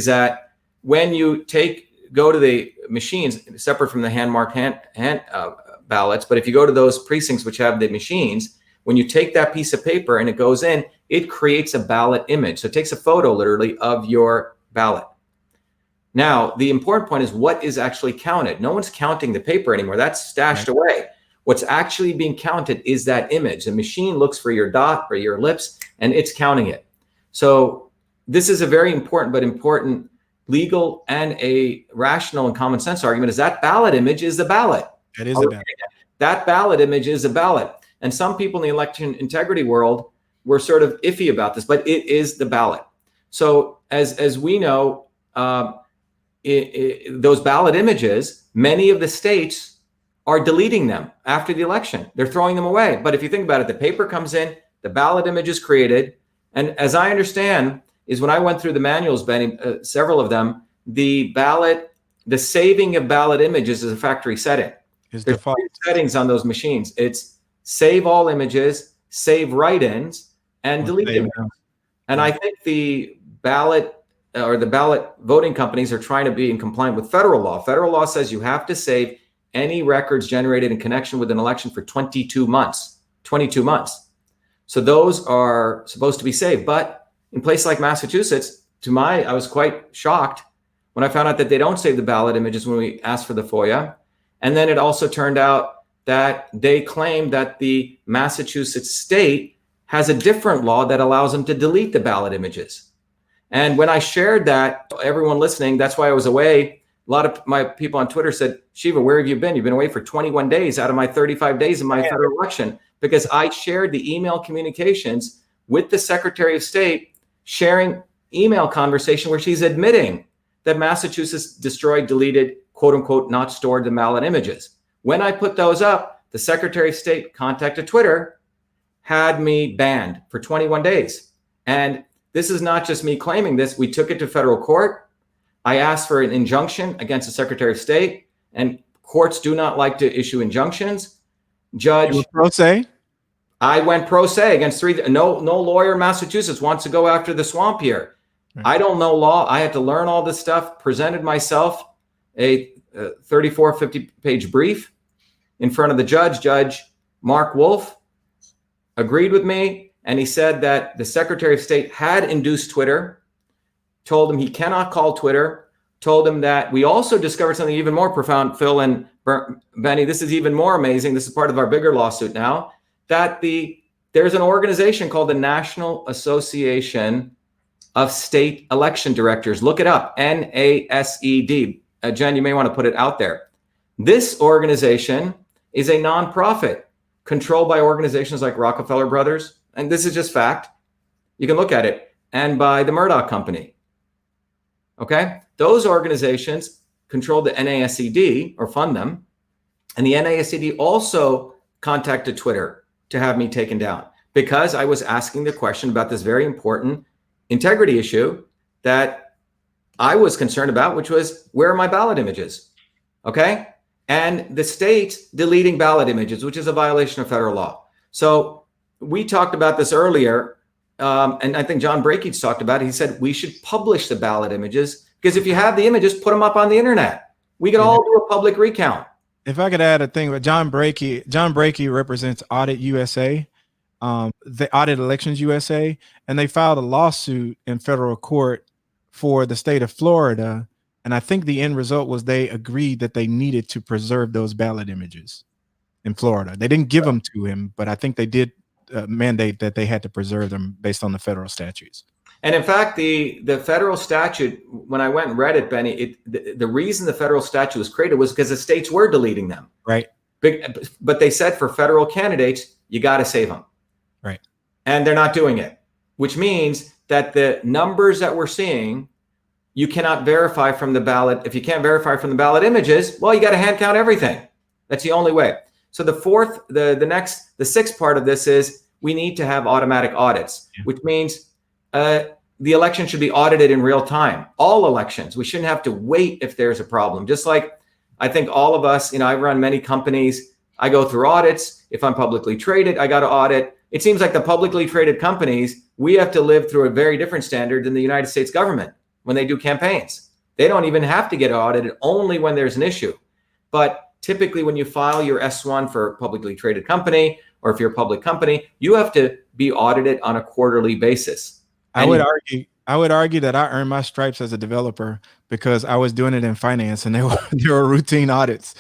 that when you go to the machines, separate from the hand-marked ballots, but if you go to those precincts which have the machines, when you take that piece of paper and it goes in, it creates a ballot image. So it takes a photo literally of your ballot. Now, the important point is what is actually counted. No one's counting the paper anymore. That's stashed away. What's actually being counted is that image. The machine looks for your dot or your ellipse, and it's counting it. So this is a very important legal and a rational and common sense argument, is that ballot image is the ballot. That is a ballot. That ballot image is a ballot. And some people in the election integrity world were sort of iffy about this, but it is the ballot. So as we know, those ballot images, many of the states are deleting them after the election. They're throwing them away. But if you think about it, the paper comes in, the ballot image is created. And as I understand, is when I went through the manuals, Benny, several of them, the saving of ballot images is a factory setting. There's default settings on those machines. It's save all images, save write-ins, and delete them. And I think the ballot voting companies are trying to be in compliance with federal law. Federal law says you have to save any records generated in connection with an election for 22 months. 22 months. So those are supposed to be saved. But in places like Massachusetts, I was quite shocked when I found out that they don't save the ballot images when we asked for the FOIA. And then it also turned out that they claim that the Massachusetts state has a different law that allows them to delete the ballot images. And when I shared that, everyone listening, that's why I was away. A lot of my people on Twitter said, Shiva, where have you been? You've been away for 21 days out of my 35 days in my federal election, because I shared the email communications with the Secretary of State, sharing email conversation where she's admitting that Massachusetts destroyed, deleted, quote unquote, not stored the ballot images. When I put those up, the Secretary of State contacted Twitter, had me banned for 21 days. And this is not just me claiming this. We took it to federal court. I asked for an injunction against the Secretary of State, and courts do not like to issue injunctions. Judge, pro se? I went pro se against three. No lawyer in Massachusetts wants to go after the swamp here. Right. I don't know law. I had to learn all this stuff. Presented myself a 34, 50-page brief in front of the judge. Judge Mark Wolf agreed with me, and he said that the Secretary of State had induced Twitter, told him he cannot call Twitter, told him that we also discovered something even more profound, Phil and Benny, this is even more amazing. This is part of our bigger lawsuit now, that there's an organization called the National Association of State Election Directors. Look it up, NASED. Jen, you may want to put it out there. This organization is a nonprofit controlled by organizations like Rockefeller Brothers, and this is just fact. You can look at it, and by the Murdoch Company. Okay? Those organizations control the NASED or fund them, and the NASED also contacted Twitter to have me taken down because I was asking the question about this very important integrity issue that I was concerned about, which was, where are my ballot images? Okay? And the state deleting ballot images, which is a violation of federal law. So we talked about this earlier, and I think John Brakey's talked about it. He said we should publish the ballot images because if you have the images, put them up on the internet. We could all do a public recount. If I could add a thing with John Brakey represents Audit USA, the Audit Elections USA, and they filed a lawsuit in federal court for the state of Florida. And I think the end result was they agreed that they needed to preserve those ballot images in Florida. They didn't give them to him, but I think they did mandate that they had to preserve them based on the federal statutes. And in fact, the federal statute, when I went and read it, Benny, the reason the federal statute was created was because the states were deleting them. Right. But they said for federal candidates, you got to save them. Right. And they're not doing it, which means that the numbers that we're seeing, you cannot verify from the ballot. If you can't verify from the ballot images, well, you got to hand count everything. That's the only way. So the sixth part of this is we need to have automatic audits, which means the election should be audited in real time. All elections, we shouldn't have to wait if there's a problem. Just like I think all of us, I run many companies. I go through audits. If I'm publicly traded, I got to audit. It seems like the publicly traded companies, we have to live through a very different standard than the United States government when they do campaigns. They don't even have to get audited, only when there's an issue. But typically when you file your S1 for a publicly traded company, or if you're a public company, you have to be audited on a quarterly basis. I would argue that I earned my stripes as a developer because I was doing it in finance and they were routine audits.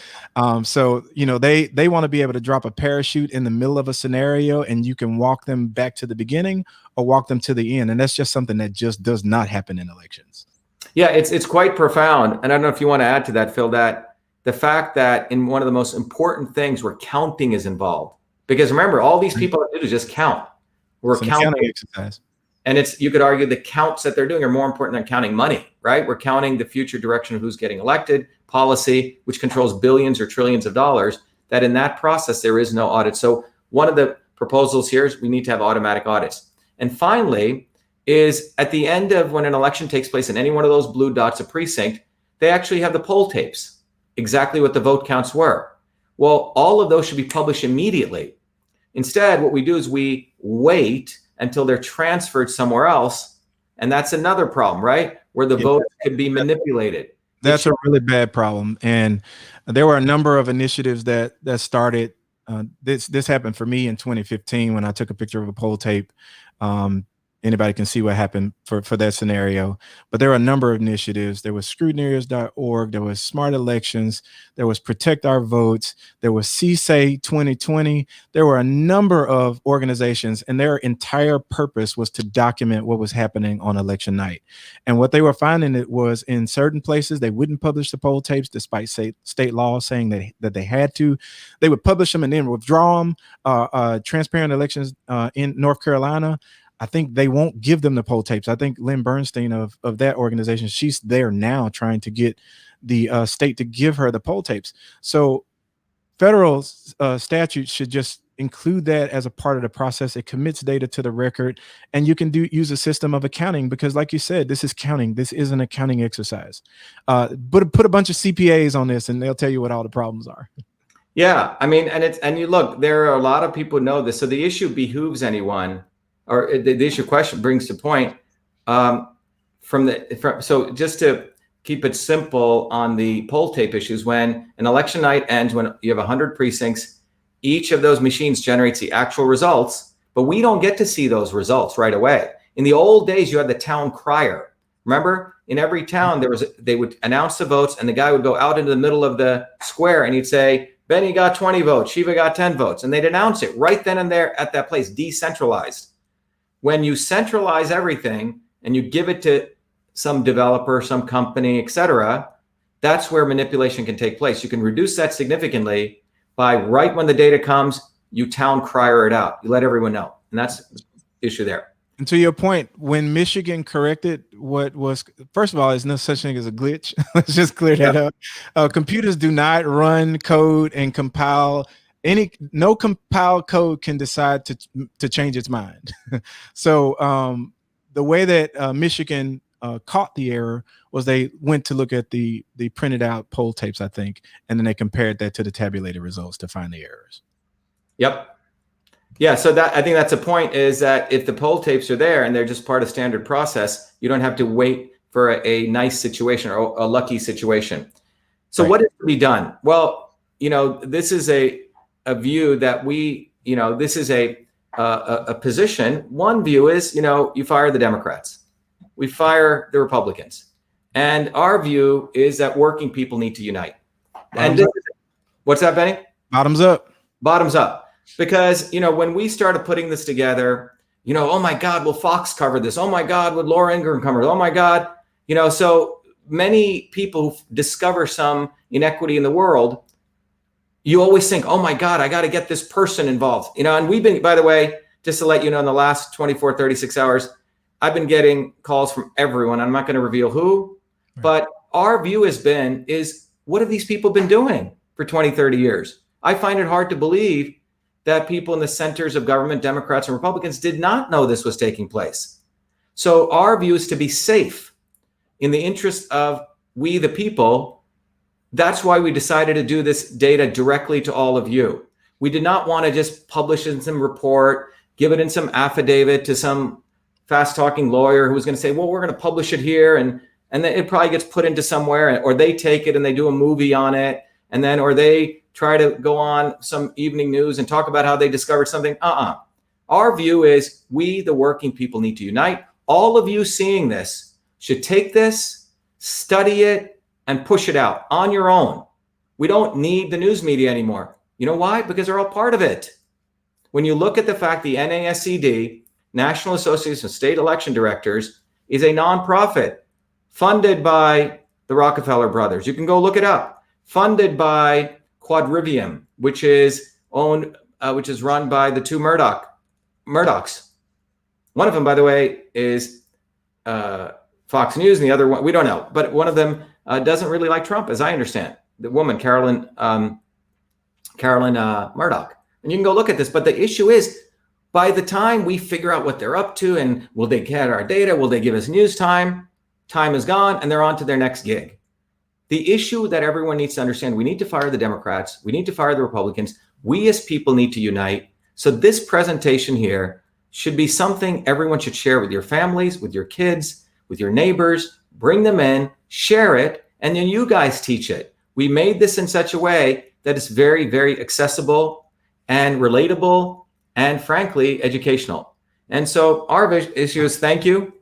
So, they want to be able to drop a parachute in the middle of a scenario and you can walk them back to the beginning or walk them to the end. And that's just something that just does not happen in elections. Yeah, it's quite profound. And I don't know if you want to add to that, Phil, that the fact that in one of the most important things where counting is involved, because remember, all these people have to do is just count. We're counting exercise. And you could argue the counts that they're doing are more important than counting money, right? We're counting the future direction of who's getting elected, policy, which controls billions or trillions of dollars, that in that process, there is no audit. So one of the proposals here is we need to have automatic audits. And finally, is at the end of when an election takes place in any one of those blue dots, a precinct, they actually have the poll tapes, exactly what the vote counts were. Well, all of those should be published immediately. Instead, what we do is we wait until they're transferred somewhere else. And that's another problem, right? Where the vote could be manipulated. That's a really bad problem. And there were a number of initiatives that started. This happened for me in 2015 when I took a picture of a poll tape anybody can see what happened for that scenario. But there are a number of initiatives. There was scrutineers.org, there was Smart Elections, there was Protect Our Votes, there was CSA 2020. There were a number of organizations, and their entire purpose was to document what was happening on election night. And what they were finding, it was in certain places they wouldn't publish the poll tapes despite state law saying that they had to. They would publish them and then withdraw them. Transparent Elections in North Carolina, I think they won't give them the poll tapes. I think Lynn Bernstein of that organization, she's there now trying to get the state to give her the poll tapes. So federal statutes should just include that as a part of the process. It commits data to the record, and you can use a system of accounting, because like you said, this is counting. This is an accounting exercise. But put a bunch of CPAs on this and they'll tell you what all the problems are. Yeah, I mean, and you look, there are a lot of people who know this. So the issue behooves anyone, or the issue question brings to point so just to keep it simple on the poll tape issues, when an election night ends, when you have 100 precincts, each of those machines generates the actual results, but we don't get to see those results right away. In the old days, you had the town crier. Remember, in every town, they would announce the votes, and the guy would go out into the middle of the square and he'd say, Benny got 20 votes, Shiva got 10 votes. And they'd announce it right then and there at that place, decentralized. When you centralize everything and you give it to some developer, some company, et cetera, that's where manipulation can take place. You can reduce that significantly by right when the data comes, you town crier it out. You let everyone know. And that's the issue there. And to your point, when Michigan corrected what was, first of all, there's no such thing as a glitch. Let's just clear that up. Computers do not run code and compile. No compiled code can decide to change its mind. So the way that Michigan caught the error was they went to look at the printed out poll tapes, I think, and then they compared that to the tabulated results to find the errors. Yep. Yeah, so I think that's a point, is that if the poll tapes are there and they're just part of standard process, you don't have to wait for a nice situation or a lucky situation. So right. What is to be done? Well, this is a view that this is a position. One view is, you fire the Democrats, we fire the Republicans. And our view is that working people need to unite. What's that, Benny? Bottoms up. Bottoms up. Because, when we started putting this together, oh my God, will Fox cover this? Oh my God, would Laura Ingraham cover it? Oh my God. So many people who discover some inequity in the world, you always think, oh my God, I got to get this person involved. And we've been, by the way, just to let you know, in the last 24, 36 hours, I've been getting calls from everyone. I'm not going to reveal who, right. But our view is what have these people been doing for 20, 30 years? I find it hard to believe that people in the centers of government, Democrats and Republicans, did not know this was taking place. So our view is to be safe in the interest of we, the people. That's why we decided to do this data directly to all of you. We did not want to just publish in some report, give it in some affidavit to some fast-talking lawyer who was going to say, well, we're going to publish it here. And then it probably gets put into somewhere, or they take it and they do a movie on it. And then, or they try to go on some evening news and talk about how they discovered something. Our view is we, the working people, need to unite. All of you seeing this should take this, study it, and push it out on your own. We don't need the news media anymore. You know why? Because they're all part of it. When you look at the fact the NASCD, National Association of State Election Directors, is a nonprofit funded by the Rockefeller brothers. You can go look it up. Funded by Quadrivium, which is run by the two Murdochs. One of them, by the way, is Fox News, and the other one, we don't know. But one of them doesn't really like Trump, as I understand. The woman, Carolyn Murdoch. And you can go look at this. But the issue is, by the time we figure out what they're up to, and will they get our data, will they give us news time? Time is gone, and they're on to their next gig. The issue that everyone needs to understand, we need to fire the Democrats. We need to fire the Republicans. We as people need to unite. So this presentation here should be something everyone should share with your families, with your kids, with your neighbors. Bring them in, share it, and then you guys teach it. We made this in such a way that it's very, very accessible and relatable and, frankly, educational. And so our issue is thank you.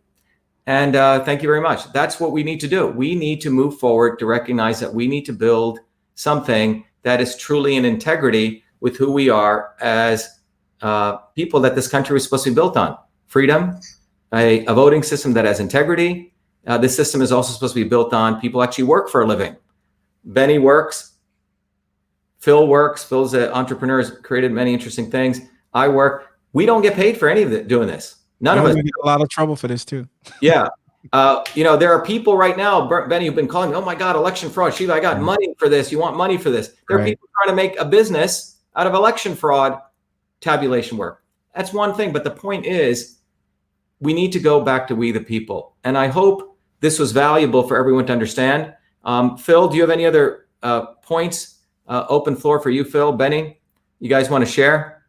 And thank you very much. That's what we need to do. We need to move forward to recognize that we need to build something that is truly in integrity with who we are as people that this country was supposed to be built on. Freedom, a voting system that has integrity. This system is also supposed to be built on people actually work for a living. Benny works. Phil works. Phil's an entrepreneur, has created many interesting things. I work. We don't get paid for any of it doing this. None of us. We get a lot of trouble for this too. Yeah. There are people right now, Benny, who've been calling me, oh my God, election fraud. Shiva, I got money for this. You want money for this? There are people trying to make a business out of election fraud tabulation work. That's one thing. But the point is, we need to go back to we the people. And I hope this was valuable for everyone to understand. Phil, do you have any other points? Open floor for you, Phil, Benny. You guys want to share?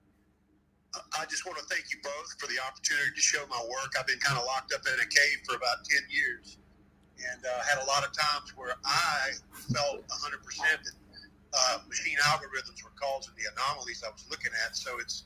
I just want to thank you both for the opportunity to show my work. I've been kind of locked up in a cave for about 10 years and had a lot of times where I felt 100% that machine algorithms were causing the anomalies I was looking at. So it's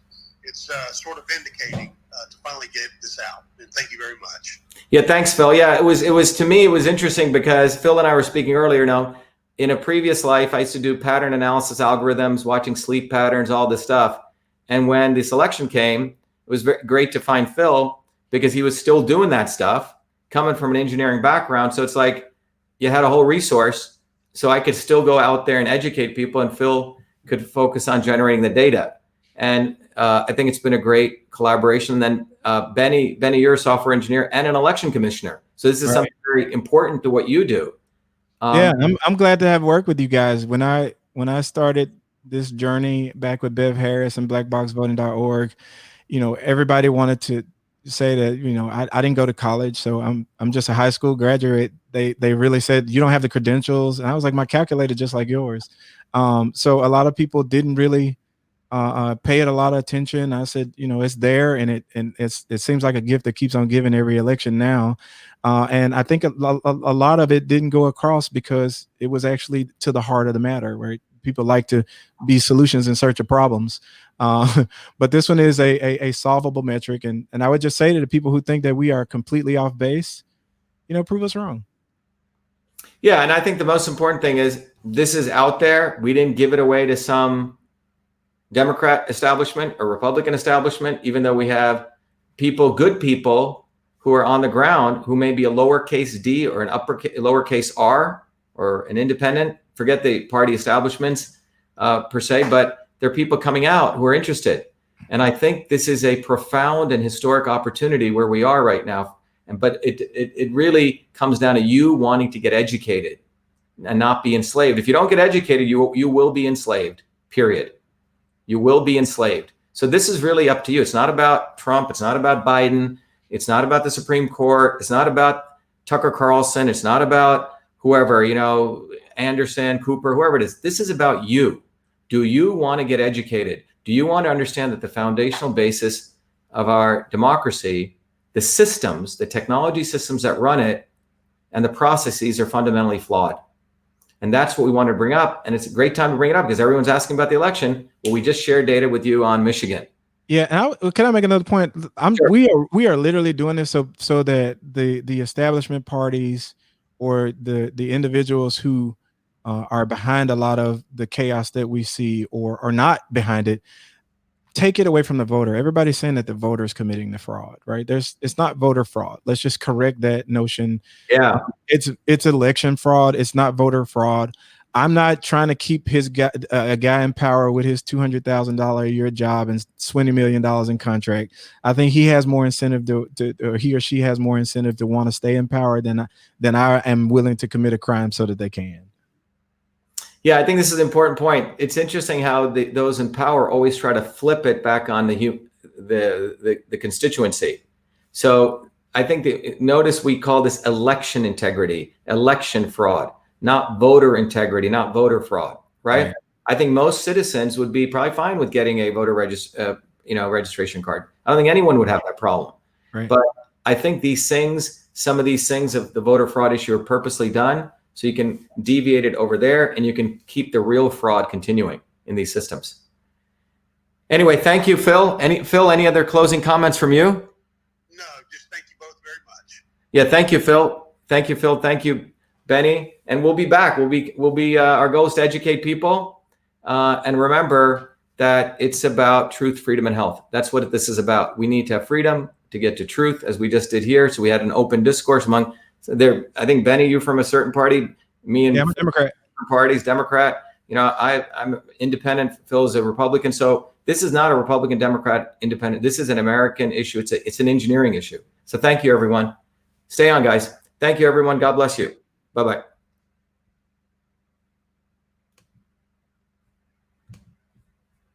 sort of vindicating to finally get this out. And thank you very much. Yeah, thanks, Phil. Yeah, it was to me, it was interesting because Phil and I were speaking earlier. Now, in a previous life, I used to do pattern analysis algorithms, watching sleep patterns, all this stuff. And when the selection came, it was very great to find Phil because he was still doing that stuff, coming from an engineering background. So it's like you had a whole resource. So I could still go out there and educate people, and Phil could focus on generating the data. And I think it's been a great collaboration. And then Benny, you're a software engineer and an election commissioner. So this is something very important to what you do. Yeah, I'm glad to have worked with you guys. When I started this journey back with Bev Harris and blackboxvoting.org, everybody wanted to say that, I didn't go to college, so I'm just a high school graduate. They really said, you don't have the credentials. And I was like, my calculator just like yours. So a lot of people didn't really pay it a lot of attention. I said, it's there, and it seems like a gift that keeps on giving every election now. And I think a lot of it didn't go across because it was actually to the heart of the matter, right? People like to be solutions in search of problems. But this one is a solvable metric. And I would just say to the people who think that we are completely off base, prove us wrong. Yeah. And I think the most important thing is this is out there. We didn't give it away to some Democrat establishment or Republican establishment, even though we have good people who are on the ground who may be a lowercase d or an lowercase r or an independent. Forget the party establishments per se, but there are people coming out who are interested. And I think this is a profound and historic opportunity where we are right now. But it really comes down to you wanting to get educated and not be enslaved. If you don't get educated, you will be enslaved, period. You will be enslaved. So this is really up to you. It's not about Trump. It's not about Biden. It's not about the Supreme Court. It's not about Tucker Carlson. It's not about whoever, Anderson, Cooper, whoever it is. This is about you. Do you want to get educated? Do you want to understand that the foundational basis of our democracy, the systems, the technology systems that run it, and the processes are fundamentally flawed? And that's what we want to bring up. And it's a great time to bring it up because everyone's asking about the election. Well, we just shared data with you on Michigan. Yeah, and can I make another point? Sure. We are literally doing this so that the establishment parties or the individuals who are behind a lot of the chaos that we see or are not behind it, take it away from the voter. Everybody's saying that the voter is committing the fraud, right? It's not voter fraud. Let's just correct that notion. Yeah, it's election fraud. It's not voter fraud. I'm not trying to keep a guy in power with his $200,000 a year job and $20 million in contract. I think he has more incentive or he or she has more incentive to want to stay in power than I am willing to commit a crime so that they can. Yeah, I think this is an important point. It's interesting how those in power always try to flip it back on the constituency. So I think notice we call this election integrity, election fraud, not voter integrity, not voter fraud, right? I think most citizens would be probably fine with getting a voter registration card. I don't think anyone would have that problem. Right. But I think some of these things of the voter fraud issue are purposely done so you can deviate it over there and you can keep the real fraud continuing in these systems. Anyway, thank you, Phil. Any other closing comments from you? Yeah, thank you, Phil. Thank you, Phil. Thank you, Benny. And we'll be back. Our goal is to educate people. And remember that it's about truth, freedom, and health. That's what this is about. We need to have freedom to get to truth, as we just did here. So we had an open discourse among there. I think, Benny, you're from a certain party. Me and I'm a Democrat. Parties, Democrat. I'm independent. Phil's a Republican. So this is not a Republican, Democrat, independent. This is an American issue. It's an engineering issue. So thank you, everyone. Stay on, guys. Thank you, everyone. God bless you. Bye-bye.